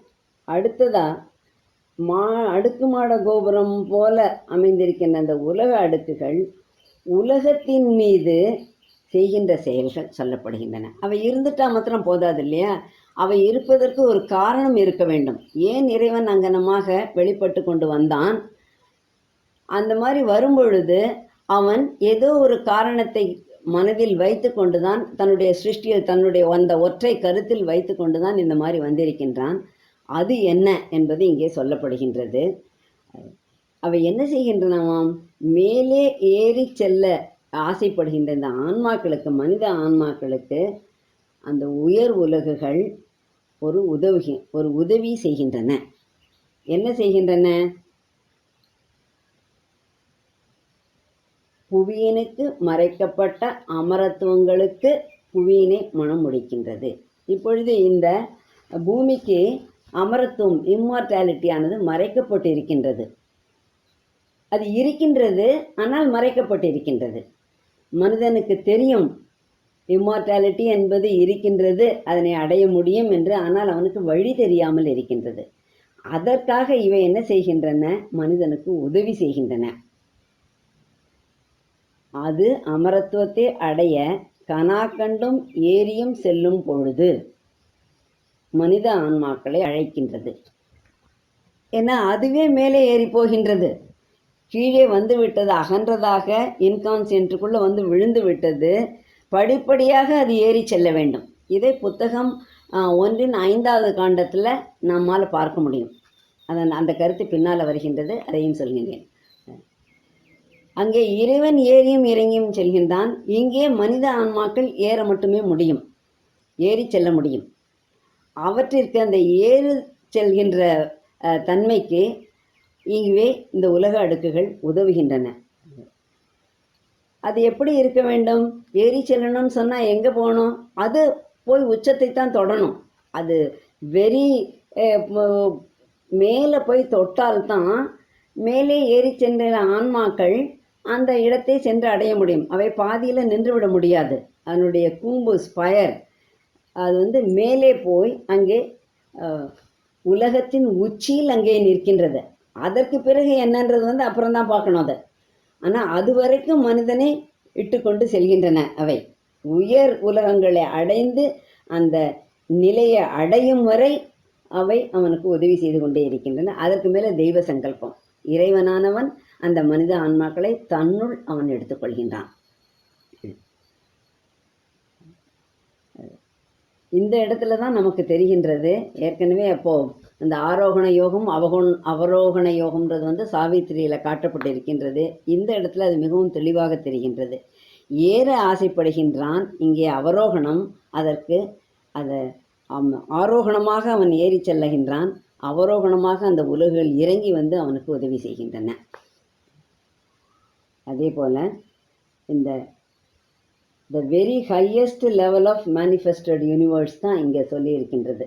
அடுத்ததாக அடுக்குமாட கோபுரம் போல அமைந்திருக்கின்ற அந்த உலக அடுக்குகள் உலகத்தின் மீது செய்கின்ற செயல்கள் சொல்லப்படுகின்றன. அவை இருந்துட்டால் மாத்திரம் போதாது இல்லையா? அவை இருப்பதற்கு ஒரு காரணம் இருக்க வேண்டும். ஏன் இறைவன் அங்கனமாக வெளிப்பட்டு கொண்டு வந்தான்? அந்த மாதிரி வரும்பொழுது அவன் ஏதோ ஒரு காரணத்தை மனதில் வைத்து கொண்டுதான், தன்னுடைய சிருஷ்டியில் தன்னுடைய அந்த ஒற்றை கருத்தில் வைத்து கொண்டுதான் இந்த மாதிரி வந்திருக்கின்றான். அது என்ன என்பது இங்கே சொல்லப்படுகின்றது. அவை என்ன செய்கின்றனவாம்? மேலே ஏறி செல்ல ஆசைப்படுகின்ற இந்த ஆன்மாக்களுக்கு, மனித ஆன்மாக்களுக்கு அந்த உயர் உலகுகள் ஒரு உதவி செய்கின்றன. என்ன செய்கின்றன? புவியினுக்கு மறைக்கப்பட்ட அமரத்துவங்களுக்கு புவியினை மனம் முடிக்கின்றது. இப்பொழுது இந்த பூமிக்கு அமரத்துவம், இம்மார்டாலிட்டியானது மறைக்கப்பட்டு இருக்கின்றது. அது இருக்கின்றது, ஆனால் மறைக்கப்பட்டு இருக்கின்றது. மனிதனுக்கு தெரியும் இம்மார்டாலிட்டி என்பது இருக்கின்றது, அதனை அடைய முடியும் என்று. ஆனால் அவனுக்கு வழி தெரியாமல் இருக்கின்றது. அதற்காக இவை என்ன செய்கின்றன? மனிதனுக்கு உதவி செய்கின்றன. அது அமரத்துவத்தை அடைய கனாக்கண்டும் ஏரியும் செல்லும் பொழுது மனித ஆன்மாக்களை அழைக்கின்றது. ஏன்னா அதுவே மேலே ஏறி போகின்றது. கீழே வந்து விட்டது, அகன்றதாக இன்கான்சியன்ட்டுக்குள்ளே வந்து விழுந்து விட்டது. படிப்படியாக அது ஏறி செல்ல வேண்டும். இதை புத்தகம் 1:5 காண்டத்தில் நம்மால் பார்க்க முடியும். அந்த கருத்து பின்னால் வருகின்றது, அதையும் சொல்கின்றேன். அங்கே இறைவன் ஏறியும் இறங்கியும் செல்கின்றான். இங்கே மனித ஆன்மாக்கள் ஏற மட்டுமே முடியும், ஏறி செல்ல முடியும். அவற்றிற்கு அந்த ஏறு செல்கின்ற தன்மைக்கு இங்கே இந்த உலக அடுக்குகள் உதவுகின்றன. அது எப்படி இருக்க வேண்டும்? ஏறி செல்லணும்னு சொன்னால் எங்கே போகணும்? அது போய் உச்சத்தை தான் தொடணும். அது மேலே போய் தொட்டால்தான் மேலே ஏறி சென்ற ஆன்மாக்கள் அந்த இடத்தை சென்று அடைய முடியும். அவை பாதியில் நின்றுவிட முடியாது. அதனுடைய கூம்பு, ஸ்பயர், அது மேலே போய் அங்கே உலகத்தின் உச்சியில் அங்கே நிற்கின்றது. அதற்கு பிறகு என்னன்றது அப்புறம்தான் பார்க்கணும் அதை. ஆனால் அது வரைக்கும் மனிதனை இட்டுக்கொண்டு செல்கின்றன. அவை உயர் உலகங்களை அடைந்து அந்த நிலையை அடையும் வரை அவை அவனுக்கு உதவி செய்து கொண்டே இருக்கின்றன. அதற்கு மேலே தெய்வ சங்கல்பம். இறைவனானவன் அந்த மனித ஆன்மாக்களை தன்னுள் அவன் எடுத்துக்கொள்கின்றான். இந்த இடத்துல தான் நமக்கு தெரிகின்றது. ஏற்கனவே அப்போது அந்த ஆரோகண யோகம், அவரோகண யோகம்ன்றது சாவித்திரியில் காட்டப்பட்டு இருக்கின்றது. இந்த இடத்துல அது மிகவும் தெளிவாக தெரிகின்றது. ஏற ஆசைப்படுகின்றான். இங்கே அவரோகணம், அதற்கு அதை ஆரோகணமாக அவன் ஏறி செல்லுகின்றான். அவரோகணமாக அந்த உலகுகள் இறங்கி அவனுக்கு உதவி செய்கின்றன. அதே போல் இந்த the very highest level of manifested universe தான் இங்கே சொல்லியிருக்கின்றது.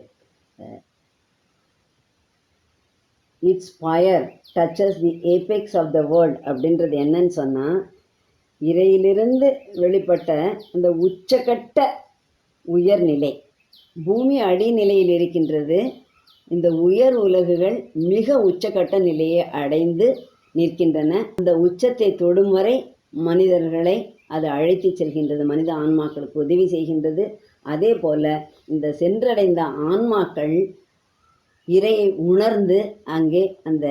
It's fire touches the apex of the world அப்படின்றது என்னன்னு சொன்னால், இறையிலிருந்து வெளிப்பட்ட அந்த உச்சக்கட்ட உயர்நிலை. பூமி அடிநிலையில் இருக்கின்றது. இந்த உயர் உலகுகள் மிக உச்சக்கட்ட நிலையை அடைந்து நிற்கின்றன. அந்த உச்சத்தை தொடும் வரை மனிதர்களை அது அழைத்து செல்கின்றது, மனித ஆன்மாக்களுக்கு உதவி செய்கின்றது. அதே போல் இந்த சென்றடைந்த ஆன்மாக்கள் இறையை உணர்ந்து அங்கே அந்த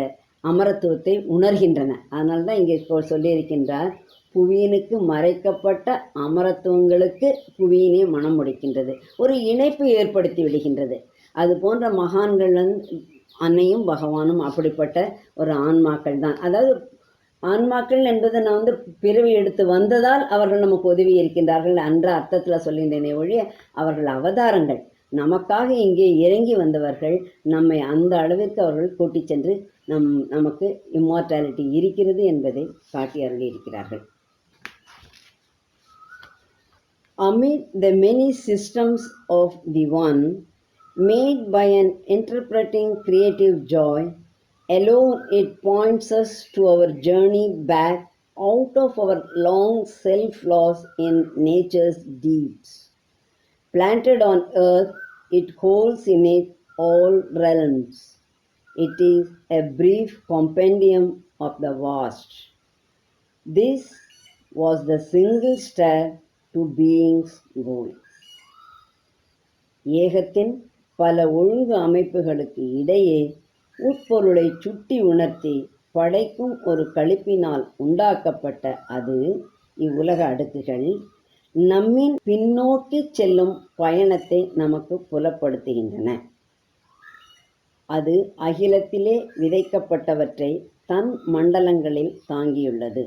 அமரத்துவத்தை உணர்கின்றன. அதனால்தான் இங்கே சொல்லியிருக்கின்றார், புவியினுக்கு மறைக்கப்பட்ட அமரத்துவங்களுக்கு புவியினை மனம் முடிக்கின்றது. ஒரு இணைப்பு ஏற்படுத்தி விடுகின்றது. அது போன்ற மகான்கள் அன்னையும் பகவானும் அப்படிப்பட்ட ஒரு ஆன்மாக்கள் தான். அதாவது ஆன்மாக்கள் என்பது நான் பிறவி எடுத்து வந்ததால் அவர்கள் நமக்கு உதவி இருக்கின்றார்கள் என்ற அர்த்தத்தில் சொல்கின்றனே ஒழிய, அவர்கள் அவதாரங்கள், நமக்காக இங்கே இறங்கி வந்தவர்கள். நம்மை அந்த அளவிற்கு அவர்கள் கூட்டி சென்று நமக்கு இம்மார்டாலிட்டி இருக்கிறது என்பதை காட்டி அருளி இருக்கிறார்கள். Amid the many systems of the one, made by an interpreting creative joy, alone it points us to our journey back out of our long self-loss in nature's deeds. Planted on earth, it holds in it all realms. It is a brief compendium of the vast. This was the single stair to being's goal. ஏகத்தின் பல ஒழுங்கு அமைப்புகளுக்கு இடையே உட்பொருளை சுட்டி உணர்த்தி படைக்கும் ஒரு களிப்பினால் உண்டாக்கப்பட்ட அது இவ்வுலக அடுக்குகள் நம்மின் பின்னோக்கி செல்லும் பயணத்தை நமக்கு புலப்படுத்துகின்றன. அது அகிலத்திலே விதைக்கப்பட்டவற்றை தன் மண்டலங்களில் தாங்கியுள்ளது.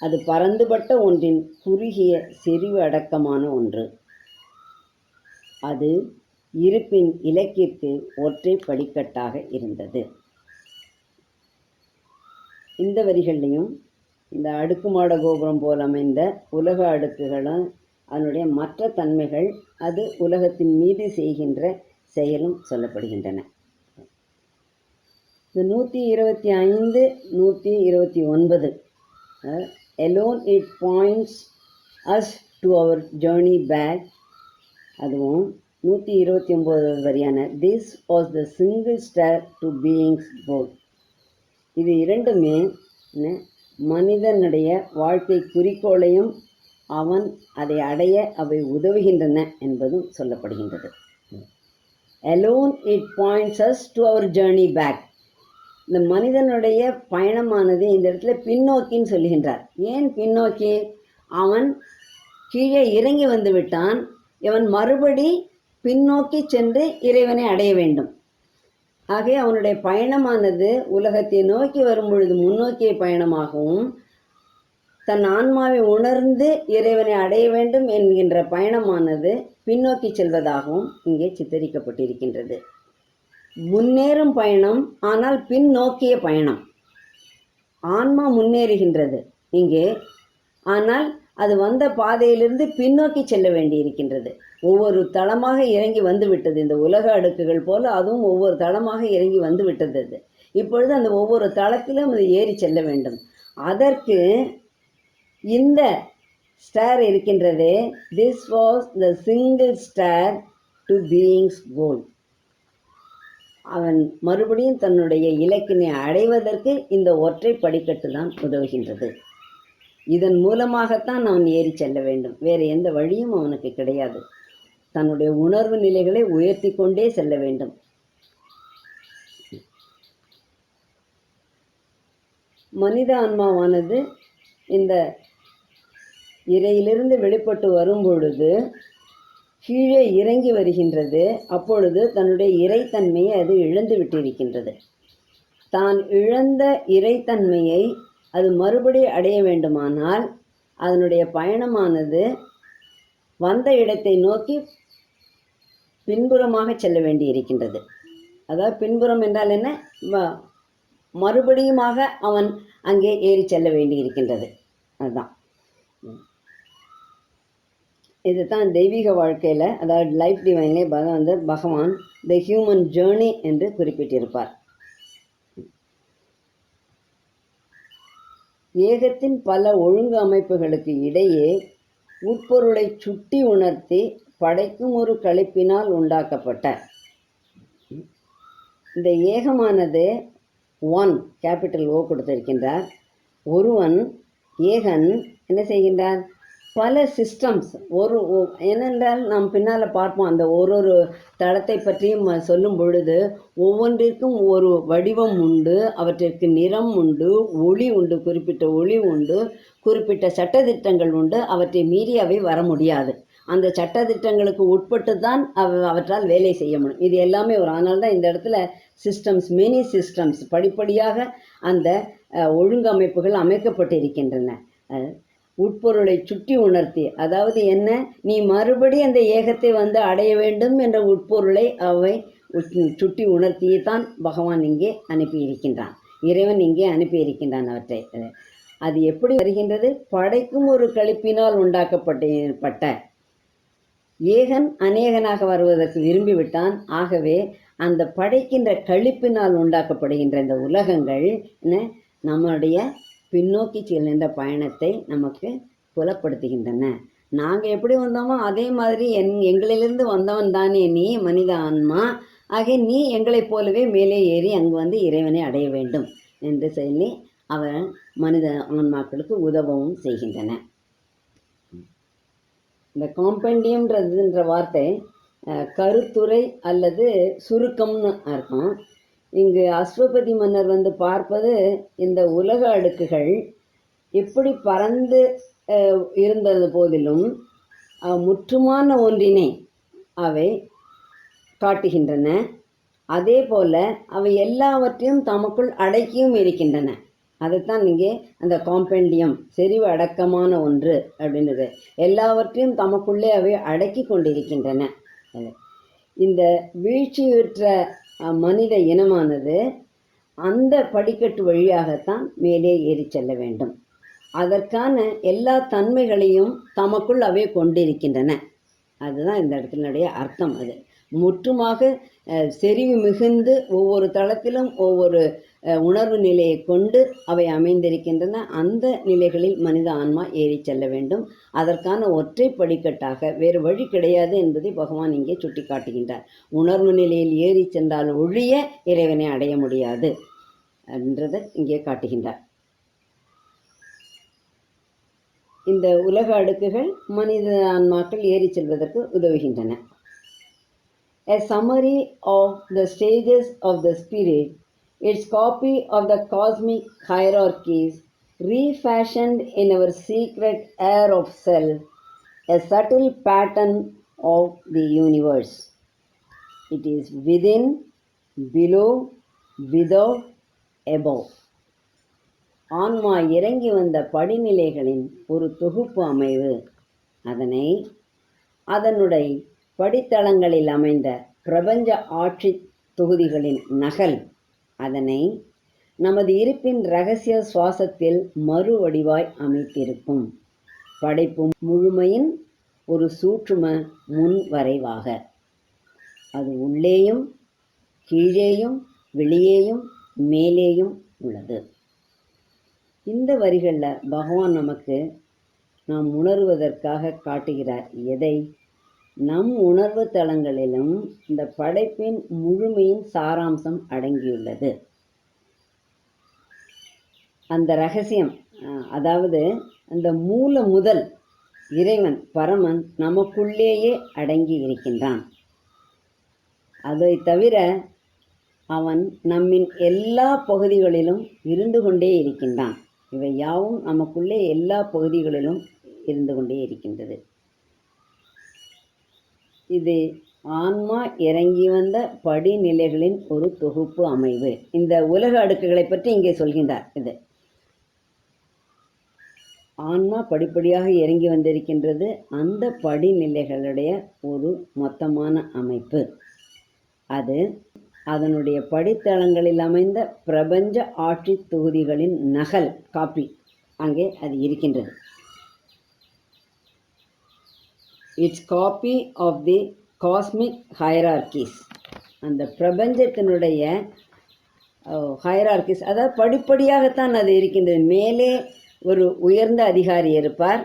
அது பரந்துபட்ட ஒன்றின் குறுகிய செறிவு அடக்கமான ஒன்று. அது இருப்பின் இலக்கிற்கு ஒற்றை படிக்கட்டாக இருந்தது. இந்த வரிகளையும் இந்த அடுக்குமாட கோபுரம் போல் அமைந்த உலக அடுக்குகளும் அதனுடைய மற்ற தன்மைகள், அது உலகத்தின் மீது செய்கின்ற செயலும் சொல்லப்படுகின்றன. இந்த 125, 129 alone it points us to our journey back. அதுவும் 129 வரியான this was the single stair to being's goal. இது இரண்டுமே மனிதனுடைய வாழ்க்கை குறிக்கோளையும் அவன் அதை அடைய அவை உதவுகின்றன என்பதும் சொல்லப்படுகின்றது. alone it points us to our journey back. இந்த மனிதனுடைய பயணமானது இந்த இடத்துல பின்னோக்கின்னு சொல்லுகின்றார். ஏன் பின்னோக்கி? அவன் கீழே இறங்கி வந்து விட்டான். இவன் மறுபடி பின்னோக்கி சென்று இறைவனை அடைய வேண்டும். ஆகவே அவனுடைய பயணமானது உலகத்தை நோக்கி வரும் பொழுது முன்னோக்கிய பயணமாகவும், தன் ஆன்மாவை உணர்ந்து இறைவனை அடைய வேண்டும் என்கின்ற பயணமானது பின்னோக்கி செல்வதாகவும் இங்கே சித்தரிக்கப்பட்டிருக்கின்றது. முன்னேறும் பயணம், ஆனால் பின்னோக்கிய பயணம். ஆன்மா முன்னேறுகின்றது இங்கே, ஆனால் அது வந்த பாதையிலிருந்து பின்னோக்கி செல்ல வேண்டியிருக்கின்றது. ஒவ்வொரு தளமாக இறங்கி வந்து விட்டது. இந்த உலக அடுக்குகள் போல அதுவும் ஒவ்வொரு தளமாக இறங்கி வந்து விட்டது. அது இப்பொழுது அந்த ஒவ்வொரு தளத்திலும் அது ஏறி செல்ல வேண்டும். அதற்கு இந்த ஸ்டார் இருக்கின்றதே, this was the single stair to being's goal. அவன் மறுபடியும் தன்னுடைய இலக்கினை அடைவதற்கு இந்த ஒற்றை படிக்கட்டு தான் உதவுகின்றது. இதன் மூலமாகத்தான் அவன் ஏறி செல்ல வேண்டும். வேறு எந்த வழியும் அவனுக்கு கிடையாது. தன்னுடைய உணர்வு நிலைகளை உயர்த்தி கொண்டே செல்ல வேண்டும். மனித ஆன்மாவானது இந்த இறையிலிருந்து வெளிப்பட்டு வரும் பொழுது கீழே இறங்கி வருகின்றது. அப்பொழுது தன்னுடைய இறைத்தன்மையை அது இழந்து விட்டிருக்கின்றது. தான் இழந்த இறைத்தன்மையை அது மறுபடி அடைய வேண்டுமானால் அதனுடைய பயணமானது வந்த இடத்தை நோக்கி பின்புறமாக செல்ல வேண்டி இருக்கின்றது. அதாவது பின்புறம் என்றால் என்ன? மறுபடியுமாக அவன் அங்கே ஏறி செல்ல வேண்டி இருக்கின்றது. அதுதான் இதுதான் தெய்வீக வாழ்க்கையில், அதாவது லைஃப் டிவைன்லே பகவான் த ஹியூமன் ஜேர்னி என்று குறிப்பிட்டிருப்பார். ஏகத்தின் பல ஒழுங்கு அமைப்புகளுக்கு இடையே உட்பொருளை சுட்டி உணர்த்தி படைக்கும் ஒரு களிப்பினால் உண்டாக்கப்பட்ட இந்த ஏகமானது ஒன், கேபிட்டல் ஓ கொடுத்திருக்கின்றார். ஒருவன் ஏகன் என்ன செய்கின்றார்? பல சிஸ்டம்ஸ் ஏனென்றால் நாம் பின்னால் பார்ப்போம். அந்த ஒரு தளத்தை பற்றியும் சொல்லும் பொழுது ஒவ்வொன்றிற்கும் ஒரு வடிவம் உண்டு, அவற்றிற்கு நிறம் உண்டு, ஒளி உண்டு, குறிப்பிட்ட ஒளி உண்டு, குறிப்பிட்ட சட்டதிட்டங்கள் உண்டு. அவற்றை மீறி அவை வர முடியாது. அந்த சட்டதிட்டங்களுக்கு உட்பட்டு தான் அவற்றால் வேலை செய்ய முடியும். இது எல்லாமே அதனால தான் இந்த இடத்துல சிஸ்டம்ஸ், மெனி சிஸ்டம்ஸ், படிப்படியாக அந்த ஒழுங்கமைப்புகள் அமைக்கப்பட்டிருக்கின்றன. உட்பொருளை சுட்டி உணர்த்தி, அதாவது என்ன? நீ மறுபடி அந்த ஏகத்தை வந்து அடைய வேண்டும் என்ற உட்பொருளை அவை சுட்டி உணர்த்தியே தான் பகவான் இங்கே அனுப்பியிருக்கின்றான். இறைவன் இங்கே அனுப்பியிருக்கின்றான் அவற்றை. அது எப்படி வருகின்றது? படைக்கும் ஒரு களிப்பினால் உண்டாக்கப்பட்ட ஏகன் அநேகனாக வருவதற்கு விரும்பிவிட்டான். ஆகவே அந்த படைக்கின்ற களிப்பினால் உண்டாக்கப்படுகின்ற இந்த உலகங்கள் நம்முடைய பின்னோக்கி செல்கின்ற பயணத்தை நமக்கு புலப்படுத்துகின்றன. நாங்கள் எப்படி வந்தோமோ அதே மாதிரி எங்களிலிருந்து வந்தவன் தானே நீ மனித ஆன்மா. ஆக நீ எங்களைப் போலவே மேலே ஏறி அங்கு வந்து இறைவனை அடைய வேண்டும் என்று சொல்லி அவன் மனித ஆன்மாக்களுக்கு உதவவும் செய்கின்றன. இந்த காம்பெண்டியம்ன்றதுன்ற வார்த்தை கருத்துரை அல்லது சுருக்கம்னு அர்த்தம். இங்கு அஸ்வபதி மன்னர் வந்து பார்ப்பது இந்த உலக அடுக்குகள் எப்படி பறந்து இருந்தது போதிலும் முற்றுமான ஒன்றினை அவை காட்டுகின்றன. அதே போல அவை எல்லாவற்றையும் தமக்குள் அடக்கியும் இருக்கின்றன. அதைத்தான் இங்கே அந்த காம்பெண்டியம் செறிவு அடக்கமான ஒன்று அப்படின்றது. எல்லாவற்றையும் தமக்குள்ளே அவை அடக்கி கொண்டிருக்கின்றன. இந்த வீழ்ச்சியுற்ற மனித இனமானது அந்த படிக்கட்டு வழியாகத்தான் மேலே ஏறி செல்ல வேண்டும். அதற்கான எல்லா தன்மைகளையும் தமக்குள் அவை கொண்டிருக்கின்றன. அதுதான் இந்த இடத்தினுடைய அர்த்தம். அது முற்றுமாக செறிவு மிகுந்து ஒவ்வொரு தளத்திலும் ஒவ்வொரு உணர்வு நிலையை கொண்டு அவை அமைந்திருக்கின்றன. அந்த நிலைகளில் மனித ஆன்மா ஏறி செல்ல வேண்டும். அதற்கான ஒற்றை படிக்கட்டாக வேறு வழி கிடையாது என்பதை பகவான் இங்கே சுட்டி காட்டுகின்றார். உணர்வு நிலையில் ஏறி சென்றால் ஒழிய இறைவனை அடைய முடியாது என்றதை இங்கே காட்டுகின்றார். இந்த உலக அடுக்குகள் மனித ஆன்மாக்கள் ஏறி செல்வதற்கு உதவுகின்றன. A summary of the stages of the spirit, its copy of the cosmic hierarchies, refashioned in our secret air of self, a subtle pattern of the universe. It is within, below, without, above. ஆன்மா இறங்கி வந்த படிநிலைகளின் ஒரு தொகுப்பு அமைவு, அதனுடைய படித்தளங்களில் அமைந்த பிரபஞ்ச ஆட்சி தொகுதிகளின் நகல், அதனை நமது இருப்பின் இரகசிய சுவாசத்தில் மறு வடிவாய் அமைத்திருக்கும் படைப்பு முழுமையின் ஒரு சூற்றும முன் வரைவாக. அது உள்ளேயும் கீழேயும் வெளியேயும் மேலேயும் உள்ளது. இந்த வரிகளில் பகவான் நமக்கு நாம் உணர்வதற்காக காட்டுகிறார். எதை? நம் உணர்வு தளங்களிலும் இந்த படைப்பின் முழுமையின் சாராம்சம் அடங்கியுள்ளது. அந்த ரகசியம், அதாவது அந்த மூல முதல் இறைவன் பரமன் நமக்குள்ளேயே அடங்கி இருக்கின்றான். அதை தவிர அவன் நம்மின் எல்லா பகுதிகளிலும் இருந்து கொண்டே இருக்கின்றான். இவை யாவும் நமக்குள்ளே எல்லா பகுதிகளிலும் இருந்து கொண்டே இருக்கின்றது. இது ஆன்மா இறங்கி வந்த படிநிலைகளின் ஒரு தொகுப்பு அமைவு. இந்த உலக அடுக்குகளை பற்றி இங்கே சொல்கின்றார். இது ஆன்மா படிப்படியாக இறங்கி வந்திருக்கின்றது. அந்த படிநிலைகளுடைய ஒரு மொத்தமான அமைப்பு. அது அதனுடைய படித்தளங்களில் அமைந்த பிரபஞ்ச ஆட்சி தொகுதிகளின் நகல், காப்பி அங்கே அது இருக்கின்றது. It's copy of the cosmic hierarchies. அந்த பிரபஞ்சத்தினுடைய ஹைரார்கிஸ், அதாவது படிப்படியாகத்தான் அது இருக்கின்றது. மேலே ஒரு உயர்ந்த அதிகாரி இருப்பார்.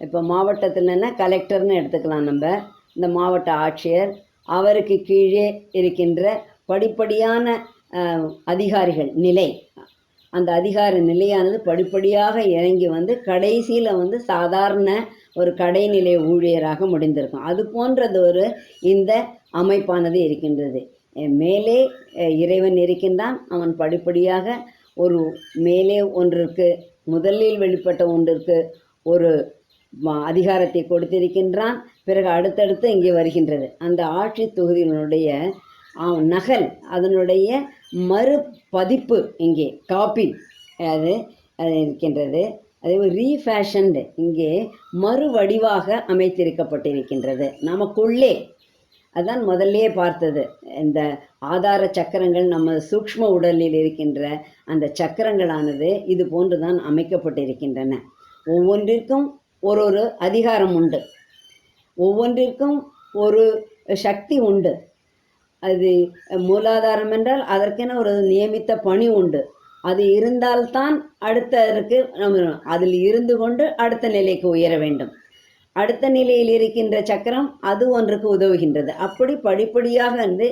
இப்போ மாவட்டத்தில்னா கலெக்டர்னு எடுத்துக்கலாம் நம்ம. இந்த மாவட்ட ஆட்சியர், அவருக்கு கீழே இருக்கின்ற படிப்படியான அதிகாரிகள் நிலை. அந்த அதிகார நிலையானது படிப்படியாக இறங்கி வந்து கடைசியில் வந்து சாதாரண ஒரு கடைநிலை ஊழியராக முடிந்திருக்கும். அது போன்றது ஒரு இந்த அமைப்பானது இருக்கின்றது. மேலே இறைவன் இருக்கின்றான். அவன் படிப்படியாக ஒரு மேலே ஒன்றிற்கு, முதலில் வெளிப்பட்ட ஒன்றிற்கு ஒரு அதிகாரத்தை கொடுத்திருக்கின்றான். பிறகு அடுத்தடுத்து இங்கே வருகின்றது. அந்த ஆட்சி தொகுதியினுடைய நகல், அதனுடைய மறுபதிப்பு இங்கே காப்பி அது இருக்கின்றது. அதே ரீஃபேஷன்டு இங்கே மறு வடிவாக அமைத்திருக்கப்பட்டிருக்கின்றது நமக்குள்ளே. அதுதான் முதல்லே பார்த்தது. இந்த ஆதார சக்கரங்கள் நம்ம சூக்ஷ்ம உடலில் இருக்கின்ற அந்த சக்கரங்களானது இது போன்று தான் அமைக்கப்பட்டிருக்கின்றன. ஒவ்வொன்றிற்கும் ஒரு ஒரு அதிகாரம் உண்டு, ஒவ்வொன்றிற்கும் ஒரு சக்தி உண்டு. அது மூலாதாரம் என்றால் அதற்கென ஒரு நியமித்த பணி உண்டு. அது இருந்தால்தான் அடுத்ததற்கு நம்ம அதில் இருந்து கொண்டு அடுத்த நிலைக்கு உயர வேண்டும். அடுத்த நிலையில் இருக்கின்ற சக்கரம் அது ஒன்றுக்கு உதவுகின்றது. அப்படி படிப்படியாக வந்து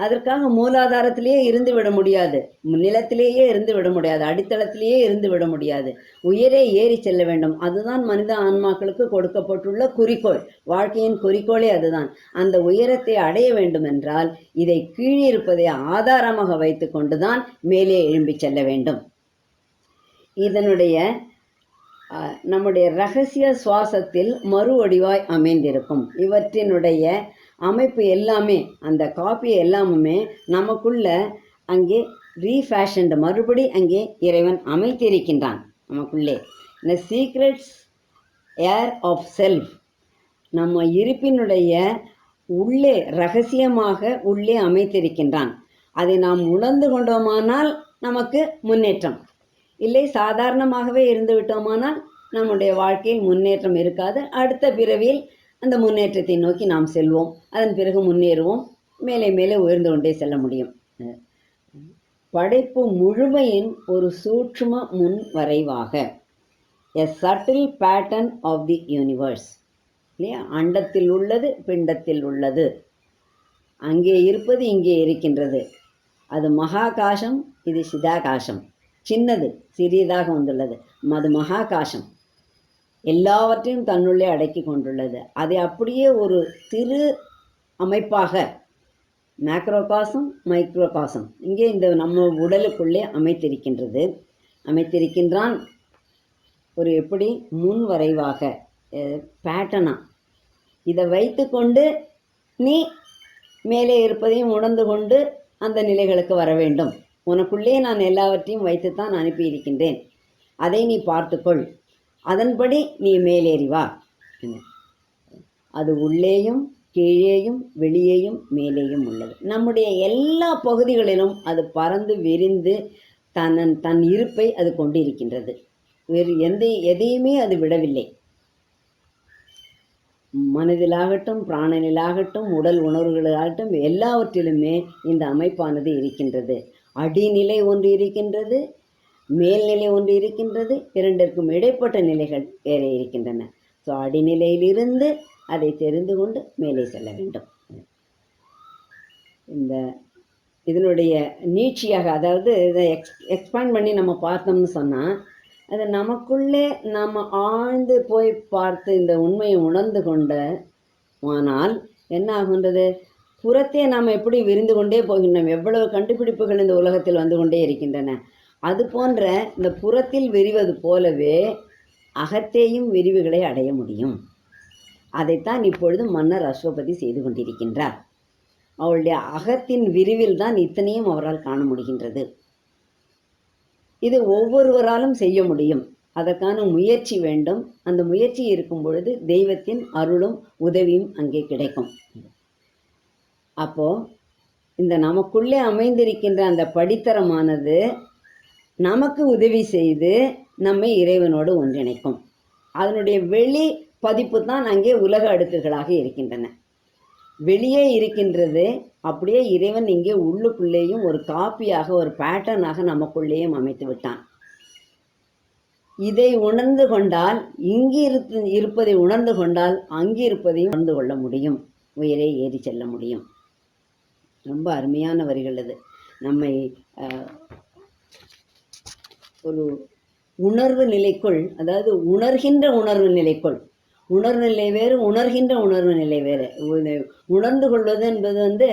அதற்காக மூலாதாரத்திலேயே இருந்து விட முடியாது, நிலத்திலேயே இருந்து விட முடியாது, அடித்தளத்திலேயே இருந்து விட முடியாது, உயரே ஏறி செல்ல வேண்டும். அதுதான் மனித ஆன்மாக்களுக்கு கொடுக்கப்பட்டுள்ள குறிக்கோள். வாழ்க்கையின் குறிக்கோளே அதுதான். அந்த உயரத்தை அடைய வேண்டும் என்றால் இதை கீழிருப்பதை ஆதாரமாக வைத்து கொண்டுதான் மேலே எழும்பி செல்ல வேண்டும். இதனுடைய நம்முடைய இரகசிய சுவாசத்தில் மறு வடிவாய் அமைந்திருக்கும். இவற்றினுடைய அமைப்பு எல்லாமே, அந்த காப்பி எல்லாமுமே நமக்குள்ள அங்கே ரீஃபேஷன்டு, மறுபடி அங்கே இறைவன் அமைத்திருக்கின்றான் நமக்குள்ளே. இந்த சீக்ரெட்ஸ் ஏர் ஆஃப் செல்ஃப், நம்ம இருப்பினுடைய உள்ளே ரகசியமாக உள்ளே அமைத்திருக்கின்றான். அதை நாம் உணர்ந்து கொண்டோமானால் நமக்கு முன்னேற்றம். இல்லை சாதாரணமாகவே இருந்து விட்டோமானால் நம்முடைய வாழ்க்கையில் முன்னேற்றம் இருக்காது. அடுத்த பிறவியில் அந்த முன்னேற்றத்தை நோக்கி நாம் செல்வோம். அதன் பிறகு முன்னேறுவோம், மேலே மேலே உயர்ந்து கொண்டே செல்ல முடியும். படைப்பு முழுமையின் ஒரு சூட்சும முன் வரைவாக, a subtle pattern of the universe, இல்லையா? அண்டத்தில் உள்ளது, பிண்டத்தில் உள்ளது, அங்கே இருப்பது இங்கே இருக்கின்றது. அது மகாகாசம், இது சிதாகாசம். சின்னது, சிறியதாக வந்துள்ளது. அது மகாகாசம், எல்லாவற்றையும் தன்னுள்ளே அடக்கி கொண்டுள்ளது. அதை அப்படியே ஒரு திரு அமைப்பாக மேக்ரோகாசம், மைக்ரோகாசம் இங்கே இந்த நம்ம உடலுக்குள்ளே அமைத்திருக்கின்றான். ஒரு எப்படி முன் வரைவாக, பேட்டனா. இதை வைத்து கொண்டு நீ மேலே இருப்பதையும் உணர்ந்து கொண்டு அந்த நிலைகளுக்கு வர வேண்டும். உனக்குள்ளே நான் எல்லாவற்றையும் வைத்துத்தான் அனுப்பியிருக்கின்றேன், அதை நீ பார்த்துக்கொள், அதன்படி நீ மேலேறி வா. அது உள்ளேயும் கீழேயும் வெளியேயும் மேலேயும் உள்ளது. நம்முடைய எல்லா பகுதிகளிலும் அது பறந்து விரிந்து தன் இருப்பை அது கொண்டிருக்கின்றது. வேறு எதையுமே அது விடவில்லை. மனதிலாகட்டும், பிராணனிலாகட்டும், உடல் உணர்வுகளாகட்டும், எல்லாவற்றிலுமே இந்த அமைப்பானது இருக்கின்றது. அடிநிலை ஒன்று இருக்கின்றது, மேல்நிலை ஒன்று இருக்கின்றது, இரண்டிற்கும் இடைப்பட்ட நிலைகள் வேறு இருக்கின்றன. ஸோ அடிநிலையிலிருந்து அதை தெரிந்து கொண்டு மேலே செல்ல வேண்டும். இதனுடைய நீட்சியாக, அதாவது இதை எக்ஸ்பேண்ட் பண்ணி நம்ம பார்த்தோம்னு சொன்னால், அது நமக்குள்ளே நாம் ஆழ்ந்து போய் பார்த்து இந்த உண்மையை உணர்ந்து ஆனால் என்ன ஆகின்றது? புறத்தே நாம் எப்படி விரிந்து கொண்டே போகின்றோம். எவ்வளவு கண்டுபிடிப்புகள் இந்த உலகத்தில் வந்து கொண்டே இருக்கின்றன. அது போன்ற இந்த புறத்தில் விரிவது போலவே அகத்தேயும் விரிவுகளை அடைய முடியும். அதைத்தான் இப்பொழுது மன்னர் அஸ்வபதி செய்து கொண்டிருக்கின்றார். அவளுடைய அகத்தின் விரிவில் தான் இத்தனையும் அவரால் காண முடிகின்றது. இது ஒவ்வொருவராலும் செய்ய முடியும். அதற்கான முயற்சி வேண்டும். அந்த முயற்சி இருக்கும் பொழுது தெய்வத்தின் அருளும் உதவியும் அங்கே கிடைக்கும். அப்போ இந்த நமக்குள்ளே அமைந்திருக்கின்ற அந்த படித்தரமானது நமக்கு உதவி செய்து நம்மை இறைவனோடு ஒன்றிணைக்கும். அதனுடைய வெளி பதிப்பு தான் அங்கே உலக அடுக்குகளாக இருக்கின்றன. வெளியே இருக்கின்றது அப்படியே இறைவன் இங்கே உள்ளுக்குள்ளேயும் ஒரு காப்பியாக, ஒரு பேட்டர்னாக நமக்குள்ளேயும் அமைத்து விட்டான். இதை உணர்ந்து கொண்டால், இங்கு இருப்பதை உணர்ந்து கொண்டால் அங்கு இருப்பதையும் உணர்ந்து கொள்ள முடியும், உயிரை ஏறி செல்ல முடியும். ரொம்ப அருமையான வரிகள் அது. நம்மை ஒரு உணர்வு நிலைக்குள், அதாவது உணர்கின்ற உணர்வு நிலைக்குள், உணர்வு நிலை வேறு, உணர்கின்ற உணர்வு நிலை வேறு. உணர்ந்து கொள்வது என்பது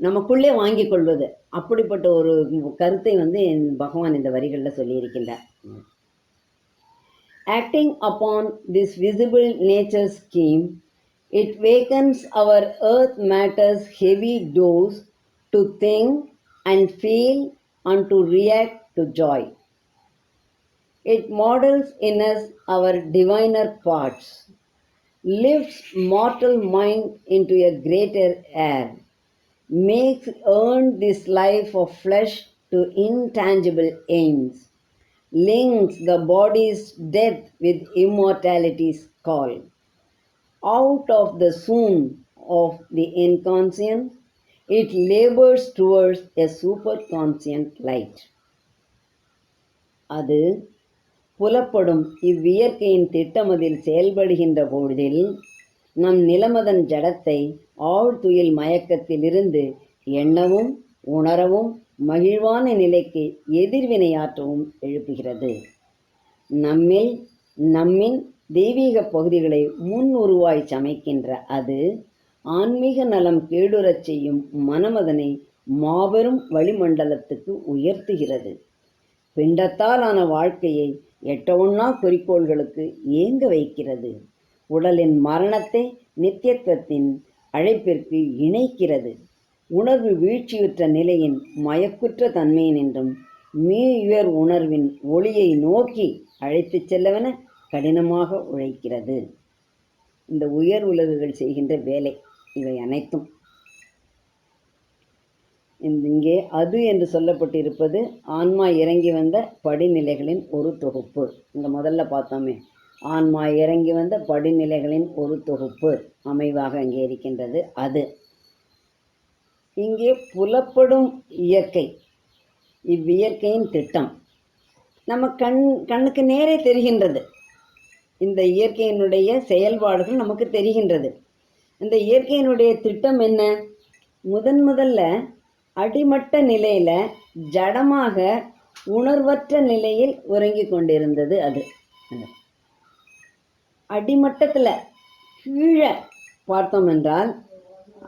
நமக்குள்ளே வாங்கி கொள்வது. அப்படிப்பட்ட ஒரு கருத்தை பகவான் இந்த வரிகளில் சொல்லியிருக்கின்றார். Acting upon this visible nature scheme, it wakens our earth matter's heavy dose to think and feel and to react to joy. It models in us our diviner parts, lifts mortal mind into a greater air, makes earn this life of flesh to intangible aims, links the body's death with immortality's call. Out of the swoon of the inconscient, it labors towards a superconscient light. அது புலப்படும் இவ்வியற்கையின் திட்டமதில் செயல்படுகின்ற பொழுதில் நம் நிலமதன் ஜடத்தை ஆழ்துயில் மயக்கத்திலிருந்து எண்ணவும் உணரவும் மகிழ்வான நிலைக்கு எதிர்வினையாற்றவும் எழுப்புகிறது. நம்மின் தெய்வீக பகுதிகளை முன்னுருவாய் சமைக்கின்ற அது ஆன்மீக நலம் கேடுறச் செய்யும் மனமதனை மாபெரும் வளிமண்டலத்துக்கு உயர்த்துகிறது. பிண்டத்தாலான வாழ்க்கையை எட்டவொண்ணா குறிக்கோள்களுக்கு ஏங்க வைக்கிறது. உடலின் மரணத்தை நித்தியத்துவத்தின் அழைப்பிற்கு இணைக்கிறது. உணர்வு வீழ்ச்சியுற்ற நிலையின் மயக்குற்ற தன்மையினின்றும் மீயுயர் உணர்வின் ஒளியை நோக்கி அழைத்துச் செல்லவென கடினமாக உழைக்கிறது. இந்த உயர் உலகுகள் செய்கின்ற வேலை இவை அனைத்தும். இங்கே அது என்று சொல்லப்பட்டிருப்பது ஆன்மா இறங்கி வந்த படிநிலைகளின் ஒரு தொகுப்பு. இங்க முதல்ல பார்த்தோமே, ஆன்மா இறங்கி வந்த படிநிலைகளின் ஒரு தொகுப்பு அமைவாக அங்கே இருக்கின்றது. அது இங்கே புலப்படும் இயற்கை, இவ்வியற்கையின் திட்டம் நம்ம கண்ணுக்கு நேரே தெரிகின்றது. இந்த இயற்கையினுடைய செயல்பாடுகள் நமக்கு தெரிகின்றது. இந்த இயற்கையினுடைய திட்டம் என்ன? முதல்ல அடிமட்ட நிலையில ஜடமாக உணர்வற்ற நிலையில் உறங்கி கொண்டிருந்தது. அது அடிமட்டத்தில் கீழே பார்த்தோம் என்றால்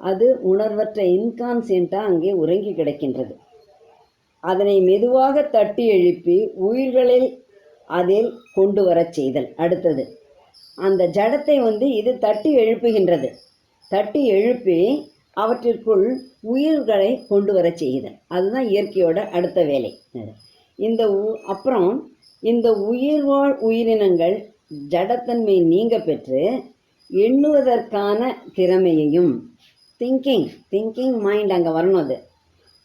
அது உணர்வற்ற இன்கான்சியண்டாக அங்கே உறங்கி கிடக்கின்றது. அதனை மெதுவாக தட்டி எழுப்பி உயிர்களில் அதில் கொண்டு வரச் செய்தல். அடுத்தது அந்த ஜடத்தை இது தட்டி எழுப்புகின்றது. தட்டி எழுப்பி அவற்றிற்குள் உயிர்களை கொண்டு வர செய்யுதல். அதுதான் இயற்கையோட அடுத்த வேலை. அப்புறம் இந்த உயிர்வாழ் உயிரினங்கள் ஜடத்தன்மை நீங்க பெற்று எண்ணுவதற்கான திறமையையும் திங்கிங் மைண்ட் அங்கே வரணும். அது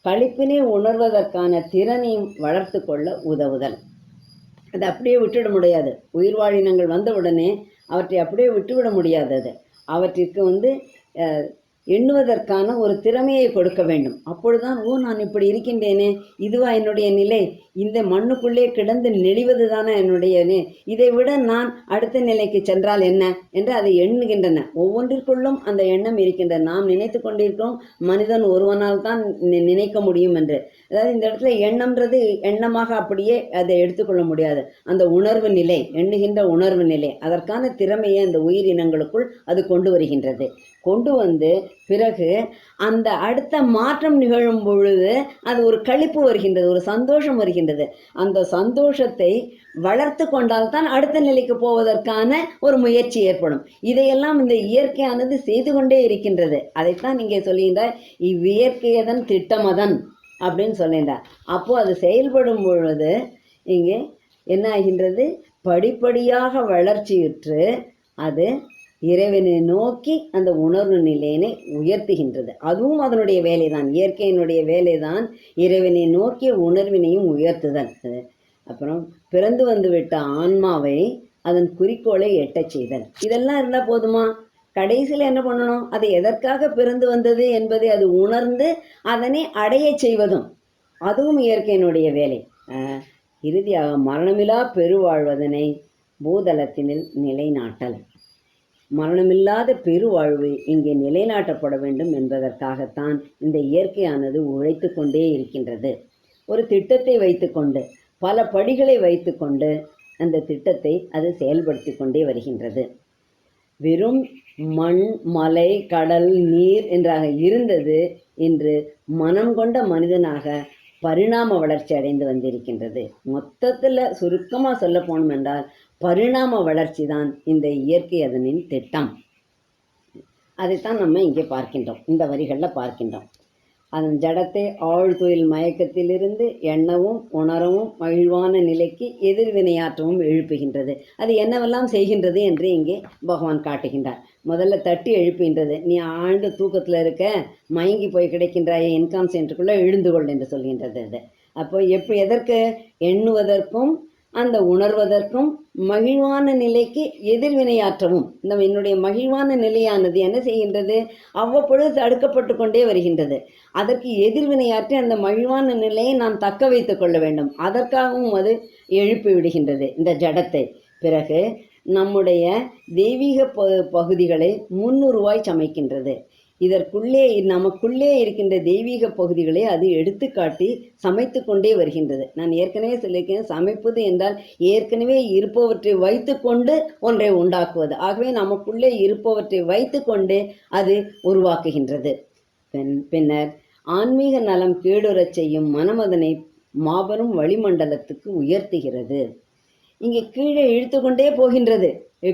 கழிப்பினை உணர்வதற்கான திறனையும் வளர்த்து கொள்ள உதவுதல். அதை அப்படியே விட்டுவிட முடியாது. உயிர்வாழினங்கள் வந்த உடனே அவற்றை அப்படியே விட்டுவிட முடியாது. அது அவற்றிற்கு எண்ணுவதற்கான ஒரு திறமையை கொடுக்க வேண்டும். அப்பொழுதுதான் நான் இப்படி இருக்கின்றேனே, இதுவா என்னுடைய நிலை, இந்த மண்ணுக்குள்ளே கிடந்து நெளிவது தானே என்னுடைய, இதை விட நான் அடுத்த நிலைக்கு சென்றால் என்ன என்று அதை எண்ணுகின்றன. ஒவ்வொன்றிற்குள்ளும் அந்த எண்ணம் இருக்கின்றன. நாம் நினைத்து கொண்டிருக்கிறோம் மனிதன் ஒருவனால் தான் நினைக்க முடியும் என்று. அதாவது இந்த இடத்துல எண்ணம்ன்றது எண்ணமாக அப்படியே அதை எடுத்துக்கொள்ள முடியாது. அந்த உணர்வு நிலை, எண்ணுகின்ற உணர்வு நிலை, அதற்கான திறமையை அந்த உயிரினங்களுக்குள் அது கொண்டு வருகின்றது. கொண்டு வந்து பிறகு அந்த அடுத்த மாற்றம் நிகழும் பொழுது அது ஒரு களிப்பு வருகின்றது, ஒரு சந்தோஷம் வருகின்றது. அந்த சந்தோஷத்தை வளர்த்து கொண்டால்தான் அடுத்த நிலைக்கு போவதற்கான ஒரு முயற்சி ஏற்படும். இதையெல்லாம் இந்த இயற்கையானது செய்து கொண்டே இருக்கின்றது. அதைத்தான் இங்கே சொல்லுகின்றார், இவ்வியற்கையதன் திட்டமதன் அப்படின்னு சொல்லின்றார். அப்போது அது செயல்படும் பொழுது இங்கே என்ன ஆகின்றது? படிப்படியாக வளர்ச்சியுற்று அது இறைவனை நோக்கி அந்த உணர்வு நிலையினை உயர்த்துகின்றது. அதுவும் அதனுடைய வேலைதான், இயற்கையினுடைய வேலைதான் இறைவனை நோக்கிய உணர்வினையும் உயர்த்துதல். அப்புறம் பிறந்து வந்துவிட்ட ஆன்மாவை அதன் குறிக்கோளை எட்டச் செய்தல். இதெல்லாம் இருந்தால் போதுமா? கடைசியில் என்ன பண்ணணும்? அது எதற்காக பிறந்து வந்தது என்பதை அது உணர்ந்து அதனை அடைய செய்வதும் அதுவும் இயற்கையினுடைய வேலை. இறுதியாக மரணமில்லா பெருவாழ்வதனை பூதலத்தினில் நிலைநாட்டல். மரணமில்லாத பெருவாழ்வு இங்கே நிலைநாட்டப்பட வேண்டும் என்பதற்காகத்தான் இந்த இயற்கையானது உழைத்து கொண்டே இருக்கின்றது. ஒரு திட்டத்தை வைத்துக்கொண்டு, பல படிகளை வைத்துக்கொண்டு அந்த திட்டத்தை அது செயல்படுத்தி கொண்டே வருகின்றது. வெறும் மண், மலை, கடல், நீர் என்றாக இருந்தது இன்று மனம் கொண்ட மனிதனாக பரிணாம வளர்ச்சி அடைந்து வந்திருக்கின்றது. மொத்தத்தில் சுருக்கமாக சொல்ல போனோம் என்றால் பரிணாம வளர்ச்சி தான் இந்த இயற்கை அதனின் திட்டம். அதைத்தான் நம்ம இங்கே பார்க்கின்றோம், இந்த வரிகளில் பார்க்கின்றோம். அதன் ஜடத்தை ஆழ்துயில் மயக்கத்திலிருந்து எண்ணவும் உணரவும் மகிழ்வான நிலைக்கு எதிர்வினையாற்றவும் எழுப்புகின்றது. அது என்னவெல்லாம் செய்கின்றது என்று இங்கே பகவான் காட்டுகின்றார். முதல்ல தட்டி எழுப்புகின்றது. நீ ஆழ்ந்த தூக்கத்தில் இருக்க, மயங்கி போய் கிடைக்கின்றாயே, இன்கான்சியன்ட்டுக்குள்ளே எழுந்து கொள் என்று சொல்கின்றது. அது அப்போ எதற்கு? எண்ணுவதற்கும் அந்த உணர்வதற்கும் மகிழ்வான நிலைக்கு எதிர்வினையாற்றவும் இந்த என்னுடைய மகிழ்வான நிலையானது என்ன செய்கின்றது, அவ்வப்பொழுது தடுக்கப்பட்டு கொண்டே வருகின்றது. அதற்கு எதிர்வினையாற்றி அந்த மகிழ்வான நிலையை நான் தக்க வைத்து கொள்ள வேண்டும். அதற்காகவும் அது எழுப்பி விடுகின்றது இந்த ஜடத்தை. பிறகு நம்முடைய தெய்வீக பகுதிகளை முன்னுருவாய் சமைக்கின்றது. இதற்குள்ளே நமக்குள்ளே இருக்கின்ற தெய்வீக பகுதிகளை அது எடுத்துக்காட்டி சமைத்து கொண்டே வருகின்றது. நான் ஏற்கனவே சொல்லியிருக்கேன், சமைப்பது என்றால் ஏற்கனவே இருப்பவற்றை வைத்து கொண்டு ஒன்றை உண்டாக்குவது. ஆகவே நமக்குள்ளே இருப்பவற்றை வைத்து கொண்டு அது உருவாக்குகின்றது. பின்னர் ஆன்மீக நலம் கேடுறச் செய்யும் மனமதனை மாபெரும் வளிமண்டலத்துக்கு உயர்த்துகிறது. இங்கே கீழே இழுத்து கொண்டே போகின்றது.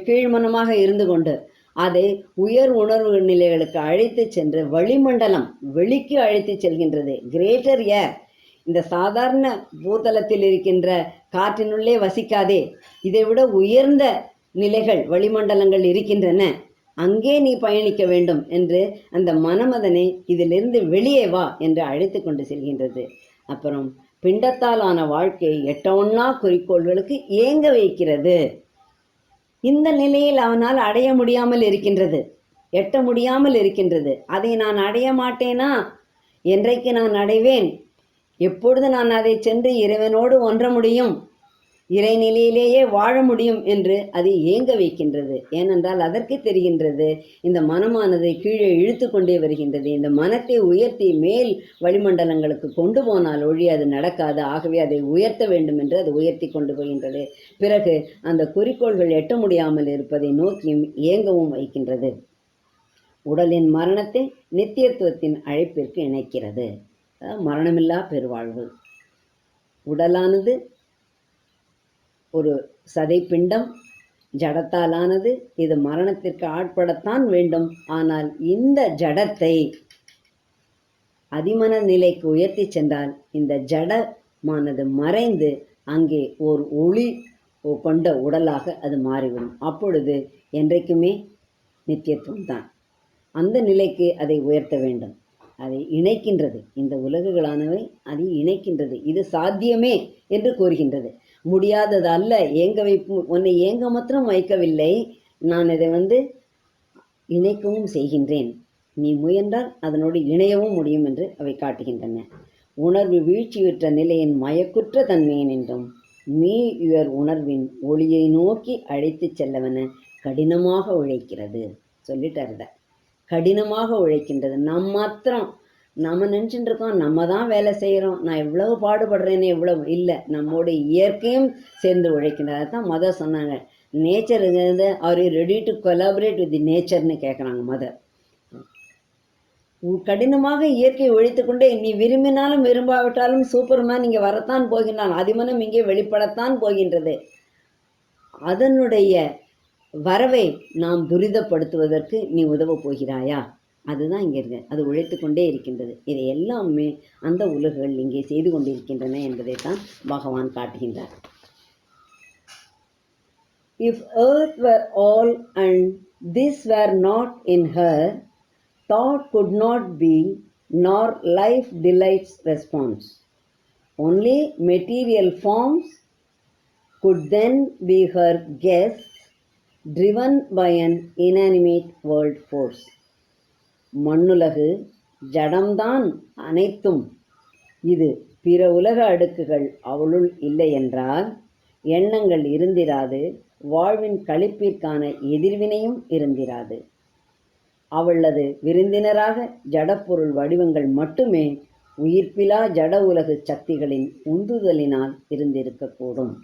கீழ்மனமாக இருந்து கொண்டு அதை உயர் உணர்வு நிலைகளுக்கு அழைத்து சென்று வளிமண்டலம் வெளிக்கு அழைத்து செல்கின்றது. கிரேட்டர் ஏர், இந்த சாதாரண பூதலத்தில் இருக்கின்ற காற்றினுள்ளே வசிக்காதே, இதை விட உயர்ந்த நிலைகள் வளிமண்டலங்கள் இருக்கின்றன, அங்கே நீ பயணிக்க வேண்டும் என்று அந்த மனமதனை இதிலிருந்து வெளியே வா என்று அழைத்து கொண்டு செல்கின்றது. அப்புறம் பிண்டத்தாலான வாழ்க்கை எட்டவொன்னா குறிக்கோள்களுக்கு ஏங்க வைக்கிறது. இந்த நிலையில் அவனால் அடைய முடியாமல் இருக்கின்றது, எட்ட முடியாமல் இருக்கின்றது. அதை நான் அடைய மாட்டேனா? என்றைக்கு நான் அடைவேன்? எப்பொழுது நான் அதை சென்று இறைவனோடு ஒன்ற முடியும், இறைநிலையிலேயே வாழ முடியும் என்று அது ஏங்க வைக்கின்றது. ஏனென்றால் அதற்கு தெரிகின்றது, இந்த மனமானது கீழே இழுத்து கொண்டே வருகின்றது. இந்த மனத்தை உயர்த்தி மேல் வளிமண்டலங்களுக்கு கொண்டு போனால் ஒழி அது நடக்காது. ஆகவே அதை உயர்த்த வேண்டும் என்று அது உயர்த்தி கொண்டு போகின்றது. பிறகு அந்த குறிக்கோள்கள் எட்ட முடியாமல் இருப்பதை நோக்கியும் ஏங்கவும் வைக்கின்றது. உடலின் மரணத்தை நித்தியத்துவத்தின் அழைப்பிற்கு இணைக்கிறது. மரணமில்லா பெருவாழ்வு. உடலானது ஒரு சதை பிண்டம், ஜடத்தாலானது. இது மரணத்திற்கு ஆட்படத்தான் வேண்டும். ஆனால் இந்த ஜடத்தை அதிமன நிலைக்கு உயர்த்தி சென்றால் இந்த ஜடமானது மறைந்து அங்கே ஒரு ஒளி கொண்ட உடலாக அது மாறிவிடும். அப்பொழுது என்றைக்குமே நித்தியத்துவம் தான். அந்த நிலைக்கு அதை உயர்த்த வேண்டும். அதை இணைக்கின்றது. இந்த உலகுகளானவை அதை இணைக்கின்றது. இது சாத்தியமே என்று கூறுகின்றது. முடியாதது அல்ல. ஏங்க வைப்பு, உன்னை ஏங்க மாத்திரம் வைக்கவில்லை, நான் இதை இணைக்கவும் செய்கின்றேன். நீ முயன்றால் அதனோடு இணையவும் முடியும் என்று அவை காட்டுகின்றன. உணர்வு வீழ்ச்சியுற்ற நிலையின் மயக்குற்ற தன்மையின் என்றும் உயர் உணர்வின் ஒளியை நோக்கி அழைத்து செல்லவன கடினமாக உழைக்கிறது சொல்லிட்டாருத. கடினமாக உழைக்கின்றது. நம்ம நினச்சிட்டு இருக்கோம், நம்ம தான் வேலை செய்கிறோம், நான் எவ்வளவு பாடுபடுறேன்னு. எவ்வளவு இல்லை, நம்மோட இயற்கையும் சேர்ந்து உழைக்கின்றது. அதுதான் மதர் சொன்னாங்க, nature are you ready to collaborate with the நேச்சர்னு கேட்குறாங்க மதர். கடினமாக இயற்கை உழைத்து கொண்டே, நீ விரும்பினாலும் விரும்பாவிட்டாலும் சூப்பர்மேன் இங்கே வரத்தான் போகின்றான், அதிமனம் இங்கே வெளிப்படத்தான் போகின்றது. அதனுடைய வரவை நாம் துரிதப்படுத்துவதற்கு நீ உதவ போகிறாயா? அதுதான் இங்கே இருக்கு. அது உழைத்து கொண்டே இருக்கின்றது. இதை எல்லாமே அந்த உலகுகள் இங்கே செய்து கொண்டிருக்கின்றன என்பதைத்தான் பகவான் காட்டுகின்றார். If earth were all and this were not in her, thought could not be, nor life delight's response. Only material forms could then be her guests, driven by an inanimate world force. மண்ணுலகு ஜடம்தான் அனைத்தும். இது பிற உலக அடுக்குகள் அவளுள் இல்லை என்றால் எண்ணங்கள் இருந்திராது, வாழ்வின் களிப்பிற்கான எதிர்வினையும் இருந்திராது. அவளது விருந்தினராக ஜடப்பொருள் வடிவங்கள் மட்டுமே உயிர்ப்பிலா ஜட உலகு சக்திகளின் உந்துதலினால் இருந்திருக்கக்கூடும்.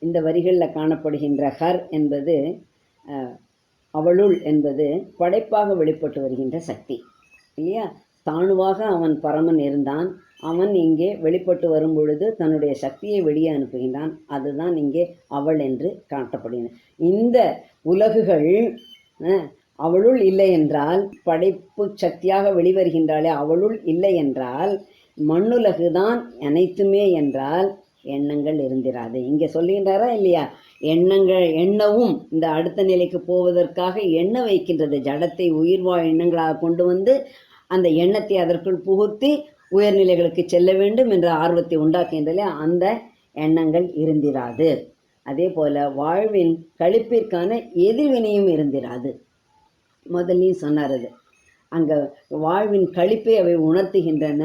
இந்த வரிகளில் காணப்படுகின்ற ஹர் என்பது, அவளுள் என்பது படைப்பாக வெளிப்பட்டு வருகின்ற சக்தி இல்லையா? தாணுவாக அவன் பரமன் இருந்தான். அவன் இங்கே வெளிப்பட்டு வரும் பொழுது தன்னுடைய சக்தியை வெளியே அனுப்புகின்றான். அதுதான் இங்கே அவள் என்று காட்டப்படுகிறது. இந்த உலகுகள் அவளுள் இல்லை என்றால், படைப்பு சக்தியாக வெளிவருகின்றாலே அவளுள் இல்லை என்றால், மண்ணுலகுதான் அனைத்துமே என்றால் எண்ணங்கள் இருந்திராது. இங்கே சொல்லுகின்றாரா இல்லையா? எண்ணவும் இந்த அடுத்த நிலைக்கு போவதற்காக எண்ண வைக்கின்றது. ஜடத்தை உயிர்வாழ் எண்ணங்களாக கொண்டு வந்து அந்த எண்ணத்தை அதற்குள் புகுத்தி உயர்நிலைகளுக்கு செல்ல வேண்டும் என்ற ஆர்வத்தை உண்டாக்குகின்றன. அந்த எண்ணங்கள் இருந்திராது. அதே போல் வாழ்வின் களிப்பிற்கான எதிர்வினையும் இருந்திராது. முதல்லையும் சொன்னார் அது. அங்கே வாழ்வின் களிப்பை அவை உணர்த்துகின்றன,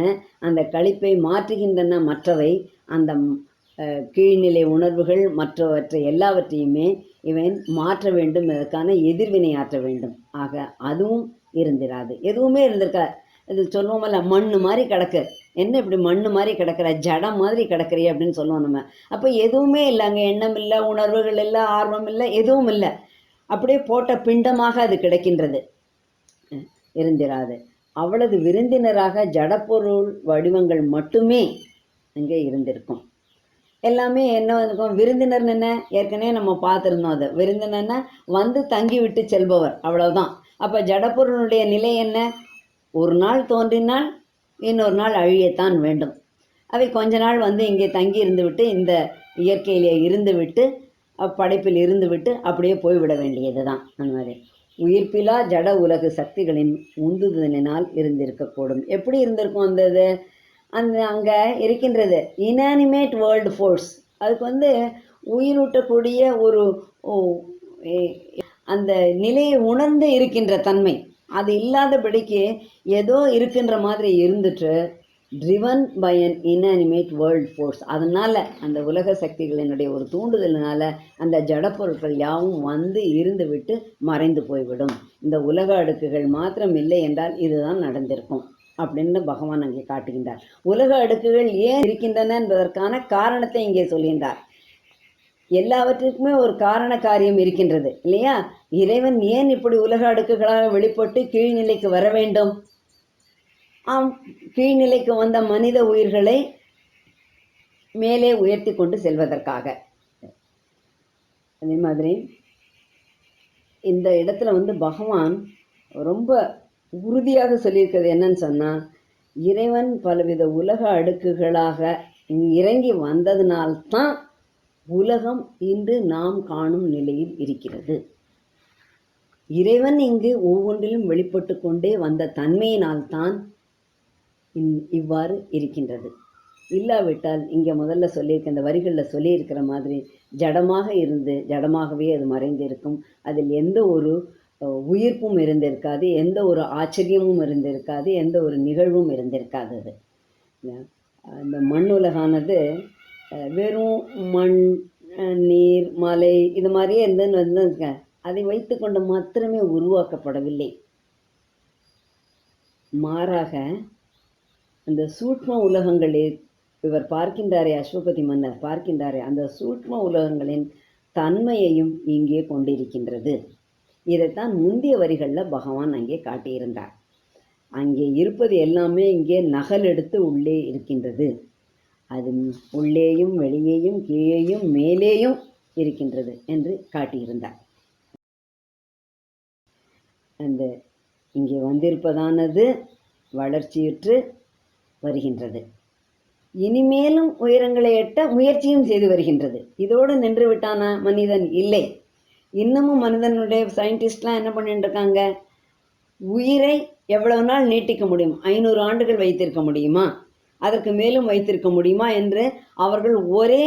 அந்த களிப்பை மாற்றுகின்றன மற்றவை. அந்த கீழ்நிலை உணர்வுகள் மற்றவற்றை எல்லாவற்றையுமே இவன் மாற்ற வேண்டும், அதற்கான எதிர்வினை ஆற்ற வேண்டும். ஆக அதுவும் இருந்திராது. எதுவுமே இருந்திருக்கா. இது சொல்லுவோமல்ல, மண்ணு மாதிரி கிடக்கு, என்ன இப்படி மண்ணு மாதிரி கிடக்கிற, ஜடம் மாதிரி கிடக்குறிய அப்படின்னு சொல்லுவோம் நம்ம. அப்போ எதுவுமே இல்லை, அங்கே எண்ணம் இல்லை, உணர்வுகள் இல்லை, ஆர்வம் இல்லை, எதுவும் இல்லை. அப்படியே போட்ட பிண்டமாக அது கிடைக்கின்றது. இருந்திராது. அவளது விருந்தினராக ஜடப்பொருள் வடிவங்கள் மட்டுமே அங்கே இருந்திருக்கும். எல்லாமே என்ன இருக்கும், விருந்தினர்னு என்ன ஏற்கனவே நம்ம பார்த்துருந்தோம். அது விருந்தினர்னா வந்து தங்கி விட்டு செல்பவர், அவ்வளவுதான். அப்போ ஜடப்பொருளுடைய நிலை என்ன, ஒரு நாள் தோன்றினால் இன்னொரு நாள் அழியத்தான் வேண்டும். அவை கொஞ்ச நாள் வந்து இங்கே தங்கி இருந்து விட்டு, இந்த இயற்கையிலே இருந்து விட்டு, படைப்பில் இருந்து விட்டு அப்படியே போய்விட வேண்டியது தான். அந்த மாதிரி உயிர்ப்பிலா ஜட உலகு சக்திகளின் உந்துதலினால் இருந்திருக்கக்கூடும். எப்படி இருந்திருக்கும் அந்த இது, அந்த அங்கே இருக்கின்றது இனானிமேட் வேர்ல்டு ஃபோர்ஸ். அதுக்கு வந்து உயிரூட்டக்கூடிய ஒரு அந்த நிலையை உணர்ந்து இருக்கின்ற தன்மை அது இல்லாதபடிக்கு ஏதோ இருக்கின்ற மாதிரி இருந்துட்டு, driven by an inanimate world force. அதனால் அந்த உலக சக்திகளினுடைய ஒரு தூண்டுதலினால் அந்த ஜடப்பொருட்கள் யாவும் வந்து இருந்து விட்டு மறைந்து போய்விடும். இந்த உலக அடுக்குகள் மாத்திரம் இல்லை என்றால் இதுதான் நடந்திருக்கும் அப்படின்னு பகவான் அங்கே காட்டுகின்றார். உலக அடுக்குகள் ஏன் இருக்கின்றன என்பதற்கான காரணத்தை இங்கே சொல்கின்றார். எல்லாவற்றிற்குமே ஒரு காரண காரியம் இருக்கின்றது இல்லையா. இறைவன் ஏன் இப்படி உலக அடுக்குகளாக வெளிப்பட்டு கீழ்நிலைக்கு வர வேண்டும்? கீழ்நிலைக்கு வந்த மனித உயிர்களை மேலே உயர்த்தி கொண்டு செல்வதற்காக. அதே மாதிரி இந்த இடத்துல வந்து பகவான் ரொம்ப உறுதியாக சொல்லியிருக்கிறது என்னன்னு சொன்னால், இறைவன் பலவித உலக அடுக்குகளாக இறங்கி வந்ததினால்தான் உலகம் இன்று நாம் காணும் நிலையில் இருக்கிறது. இறைவன் இங்கு ஒவ்வொன்றிலும் வெளிப்பட்டு கொண்டே வந்த தன்மையினால்தான் இவ்வாறு இருக்கின்றது. இல்லாவிட்டால் இங்கே முதல்ல சொல்லியிருக்க இந்த வரிகளில் சொல்லியிருக்கிற மாதிரி ஜடமாக இருந்து ஜடமாகவே அது மறைந்து இருக்கும். அதில் எந்த ஒரு உயிர்ப்பும் இருந்திருக்காது, எந்த ஒரு ஆச்சரியமும் இருந்திருக்காது, எந்த ஒரு நிகழ்வும் இருந்திருக்காது. அது இந்த மண் உலகானது வெறும் மண், நீர், மலை இது மாதிரியே இருந்துன்னு அதை வைத்து கொண்டு மாத்திரமே உருவாக்கப்படவில்லை. மாறாக அந்த சூட்ச்ம உலகங்களில் இவர் பார்க்கின்றாரே, அஸ்வபதி மன்னர் பார்க்கின்றாரே, அந்த சூட்ச்ம உலகங்களின் தன்மையையும் இங்கே கொண்டிருக்கின்றது. இதைத்தான் முந்தைய வரிகளில் பகவான் அங்கே காட்டியிருந்தார். அங்கே இருப்பது எல்லாமே இங்கே நகல் எடுத்து உள்ளே இருக்கின்றது. அது உள்ளேயும் வெளியேயும் கீழேயும் மேலேயும் இருக்கின்றது என்று காட்டியிருந்தார். அந்த இங்கே வந்திருப்பதானது வளர்ச்சியுற்று வருகின்றது. இனிமேலும் உயரங்களை எட்ட முயற்சியும் செய்து வருகின்றது. இதோடு நின்று விட்டானா மனிதன்? இல்லை. இன்னமும் மனிதனுடைய சயின்டிஸ்ட்லாம் என்ன பண்ணிட்டு இருக்காங்க, உயிரை எவ்வளவு நாள் நீட்டிக்க முடியும், 500 ஆண்டுகள் வைத்திருக்க முடியுமா, அதற்கு மேலும் வைத்திருக்க முடியுமா என்று அவர்கள் ஒரே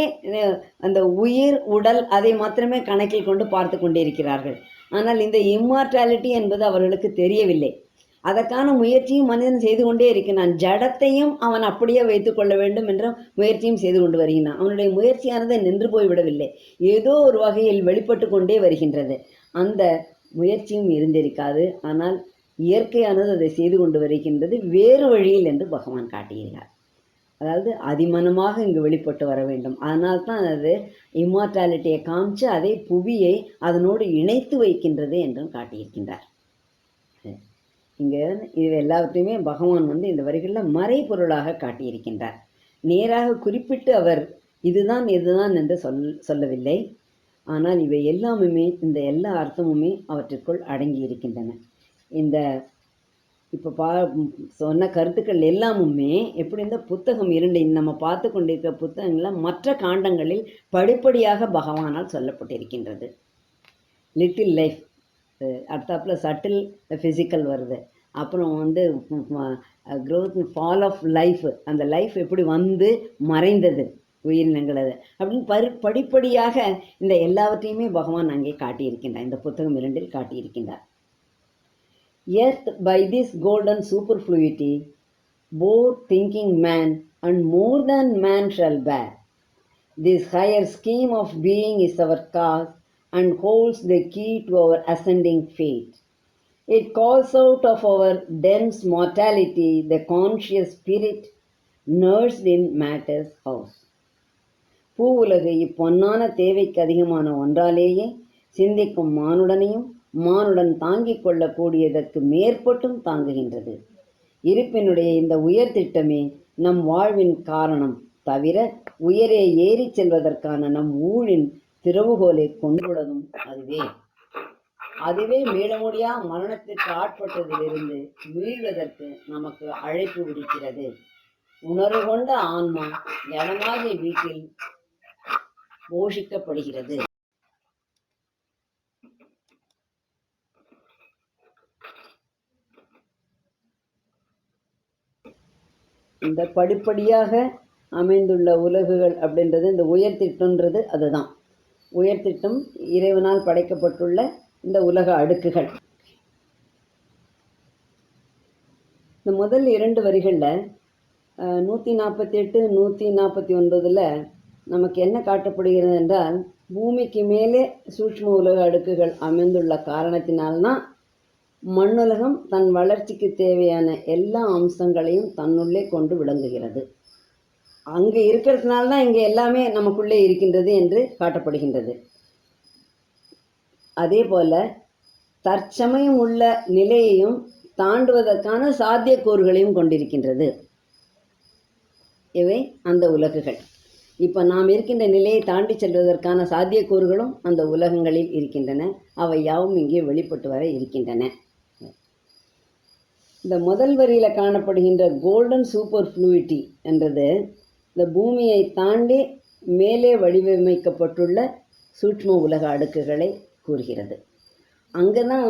அந்த உயிர் உடல் அதை மாத்திரமே கணக்கில் கொண்டு பார்த்து கொண்டிருக்கிறார்கள். ஆனால் இந்த இம்மார்டாலிட்டி என்பது அவர்களுக்கு தெரியவில்லை. அதற்கான முயற்சியும் மனிதன் செய்து கொண்டே இருக்கிறான். ஜடத்தையும் அவன் அப்படியே வைத்துக் கொள்ள வேண்டும் என்ற முயற்சியும் செய்து கொண்டு வருகிறான். அவனுடைய முயற்சியானது நின்று போய்விடவில்லை, ஏதோ ஒரு வகையில் வெளிப்பட்டு கொண்டே வருகின்றது. அந்த முயற்சியும் இருந்திருக்காது. ஆனால் இயற்கையானது அதை செய்து கொண்டு வருகின்றது வேறு வழியில் என்று பகவான் காட்டுகிறார். அதாவது அதிமனமாக இங்கு வெளிப்பட்டு வர வேண்டும். அதனால்தான் அது இம்மார்டாலிட்டியை காமிச்சு அதை புவியை அதனோடு இணைத்து வைக்கின்றது என்றும் காட்டியிருக்கின்றார். இங்கே இது எல்லாவற்றையுமே பகவான் வந்து இந்த வரிகளில் மறைபொருளாக காட்டியிருக்கின்றார். நேராக குறிப்பிட்டு அவர் இதுதான் இதுதான் என்று சொல்லவில்லை. ஆனால் இவை எல்லாமுமே, இந்த எல்லா அர்த்தமுமே அவற்றிற்குள் அடங்கி இருக்கின்றன. இந்த இப்போ சொன்ன கருத்துக்கள் எல்லாமுமே எப்படி இந்த புத்தகம் 2 நம்ம பார்த்து கொண்டிருக்கிற புத்தகங்களில் மற்ற காண்டங்களில் படிப்படியாக பகவானால் சொல்லப்பட்டிருக்கின்றது. லிட்டில் லைஃப் அடுத்தாப்பில் சட்டில் ஃபிசிக்கல் வருது. அப்புறம் வந்து க்ரோத் ஃபால் ஆஃப் லைஃப், அந்த லைஃப் எப்படி வந்து மறைந்தது, உயிரினங்கள் அது அப்படின்னு படிப்படியாக இந்த எல்லாவற்றையுமே பகவான் அங்கே காட்டியிருக்கின்றார், இந்த புத்தகம் 2 காட்டியிருக்கின்றார். Yet by this golden superfluity both thinking man and more than man shall bear. This higher scheme of being is our cause and holds the key to our ascending fate. It calls out of our dense mortality the conscious spirit nursed in matter's house. பூவுலகு இப்பொன்னான தேவைக்கு அதிகமான ஒன்றாலேயே சிந்திக்கும் மானுடனையும் மானுடன் தாங்கிக் கொள்ளக்கூடியதற்கு மேற்பட்டும் தாங்குகின்றது. இருப்பினுடைய இந்த உயர் திட்டமே நம் வாழ்வின் காரணம் தவிர உயரே ஏறிச் செல்வதற்கான நம் ஊழின் திறவுகோலை கொண்டுள்ளதும் அதுவே மீள முடியா மரணத்திற்கு ஆட்பட்டதிலிருந்து மீள்வதற்கு நமக்கு அழைப்பு விடுக்கிறது. உணர்வு கொண்ட ஆன்மா ஜடமாகிய வீட்டில் போஷிக்கப்படுகிறது. இந்த படிப்படியாக அமைந்துள்ள உலகுகள் அப்படின்றது இந்த உயர் திட்டம்ன்றது அதுதான். உயர் திட்டம் இறைவனால் படைக்கப்பட்டுள்ள இந்த உலக அடுக்குகள். இந்த முதல் 2 வரிகளில் 148 149 நமக்கு என்ன காட்டப்படுகிறது என்றால், பூமிக்கு மேலே சூட்சும உலக அடுக்குகள் அமைந்துள்ள காரணத்தினால்தான் மண்ணுலகம் தன் வளர்ச்சிக்கு தேவையான எல்லா அம்சங்களையும் தன்னுள்ளே கொண்டு விளங்குகிறது. அங்கே இருக்கிறதுனால தான் இங்கே எல்லாமே நமக்குள்ளே இருக்கின்றது என்று காட்டப்படுகின்றது. அதே போல தற்சமயம் உள்ள நிலையையும் தாண்டுவதற்கான சாத்தியக்கூறுகளையும் கொண்டிருக்கின்றது. இவை அந்த உலகுகள். இப்போ நாம் இருக்கின்ற நிலையை தாண்டி செல்வதற்கான சாத்தியக்கூறுகளும் அந்த உலகங்களில் இருக்கின்றன. அவை யாவும் இங்கே வெளிப்பட்டு வர இருக்கின்றன. இந்த முதல் வரியில் காணப்படுகின்ற கோல்டன் சூப்பர் ஃப்ளூயிட்டி என்றது இந்த பூமியை தாண்டி மேலே வடிவமைக்கப்பட்டுள்ள சூட்சும உலக அடுக்குகளை கூறுகிறது. அங்கே தான்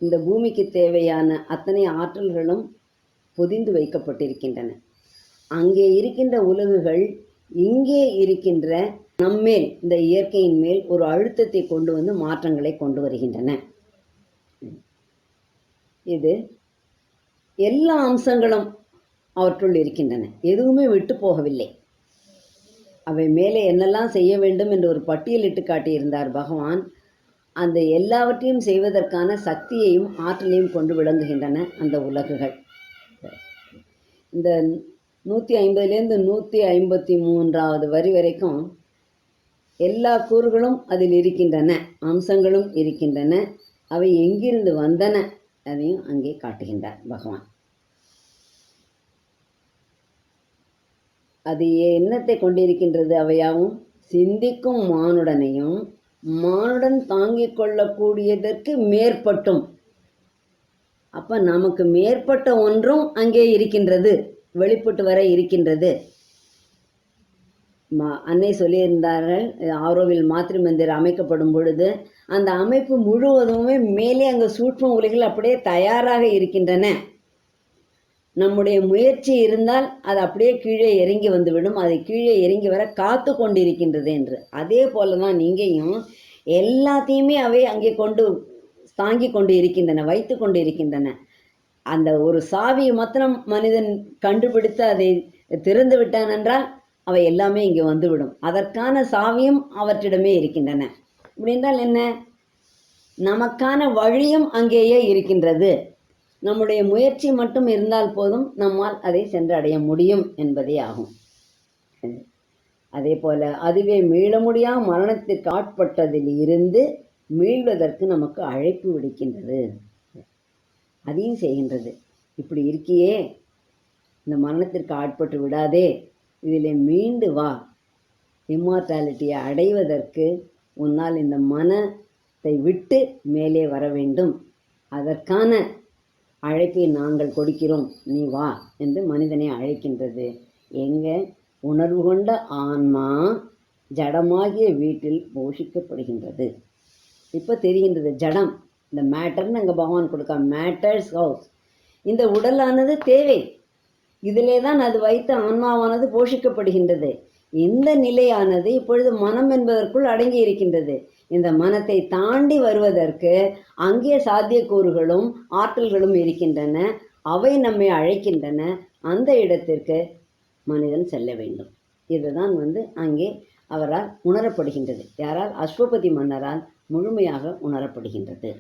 இந்த பூமிக்கு தேவையான அத்தனை ஆற்றல்களும் பொதிந்து வைக்கப்பட்டிருக்கின்றன. அங்கே இருக்கின்ற உலகுகள் இங்கே இருக்கின்ற நம்மேல், இந்த இயற்கையின் மேல் ஒரு அழுத்தத்தை கொண்டு மாற்றங்களை கொண்டு வருகின்றன. இது எல்லா அம்சங்களும் அவற்றுள் இருக்கின்றன, எதுவுமே விட்டு போகவில்லை. அவை மேலே என்னெல்லாம் செய்ய வேண்டும் என்று ஒரு பட்டியலிட்டு காட்டியிருந்தார் பகவான். அந்த எல்லாவற்றையும் செய்வதற்கான சக்தியையும் ஆற்றலையும் கொண்டு விளங்குகின்றன அந்த உலகுகள். இந்த 150லேருந்து 153வது வரி வரைக்கும் எல்லா கூறுகளும் அதில் இருக்கின்றன, அம்சங்களும் இருக்கின்றன. அவை எங்கிருந்து வந்தன அதையும் அங்கே காட்டுகின்றார் பகவான். அது என்னத்தை கொண்டிருக்கின்றது? அவையாவும் சிந்திக்கும் மானுடனையும் மானுடன் தாங்கிக் கொள்ளக்கூடியதற்கு மேற்பட்டும். அப்போ நமக்கு மேற்பட்ட ஒன்றும் அங்கே இருக்கின்றது, வெளிப்பட்டு வர இருக்கின்றது. அன்னை சொல்லியிருந்தார்கள், ஆரோவில் மாத்ரு மந்திர் அமைக்கப்படும் பொழுது அந்த அமைப்பு முழுவதுமே மேலே அங்கே சூட்சும உலகில் அப்படியே தயாராக இருக்கின்றன. நம்முடைய முயற்சி இருந்தால் அது அப்படியே கீழே இறங்கி வந்துவிடும், அதை கீழே இறங்கி வர காத்து கொண்டிருக்கின்றது என்று. அதே போல தான் இங்கேயும் எல்லாத்தையுமே அவை அங்கே கொண்டு தாங்கி கொண்டு இருக்கின்றன, வைத்து கொண்டு இருக்கின்றன. அந்த ஒரு சாவியை மாத்திரம் மனிதன் கண்டுபிடித்து அதை திறந்து விட்டான் என்றால் அவை எல்லாமே இங்கே வந்துவிடும். அதற்கான சாவியும் அவற்றிடமே இருக்கின்றன. இப்படி என்றால் என்ன? நமக்கான வழியும் அங்கேயே இருக்கின்றது. நம்முடைய முயற்சி மட்டும் இருந்தால் போதும், நம்மால் அதை சென்றடைய முடியும் என்பதே ஆகும். அதே போல அதுவே மீள முடியா மரணத்திற்கு ஆட்பட்டதில் இருந்து மீள்வதற்கு நமக்கு அழைப்பு விடுக்கின்றது, அதையும் செய்கின்றது. இப்படி இருக்கியே, இந்த மரணத்திற்கு ஆட்பட்டு விடாதே, இதில் மீண்டு வா, இம்மார்டாலிட்டியை அடைவதற்கு உன்னால் இந்த மனத்தை விட்டு மேலே வர வேண்டும், அதற்கான அழைப்பை நாங்கள் கொடுக்கிறோம், நீ வா என்று மனிதனை அழைக்கின்றது. எங்கே? உணர்வு கொண்ட ஆன்மா ஜடமாகிய வீட்டில் போஷிக்கப்படுகின்றது. இப்போ தெரிகின்றது ஜடம், இந்த மேட்டர்னு அங்கே பகவான் கொடுக்க, மேட்டர்ஸ் ஹவுஸ். இந்த உடலானது தேவை, இதிலே தான் அது வைத்த ஆன்மாவானது போஷிக்கப்படுகின்றது. இந்த நிலையானது இப்பொழுது மனம் என்பதற்குள் அடங்கி இருக்கின்றது. இந்த மனத்தை தாண்டி வருவதற்கு அங்கே சாத்தியக்கூறுகளும் ஆற்றல்களும் இருக்கின்றன. அவை நம்மை அழைக்கின்றன. அந்த இடத்திற்கு மனிதன் செல்ல வேண்டும். இதுதான் அங்கே அவரால் உணரப்படுகின்றது. யாரால்? அஸ்வபதி மன்னரால் முழுமையாக உணரப்படுகின்றது.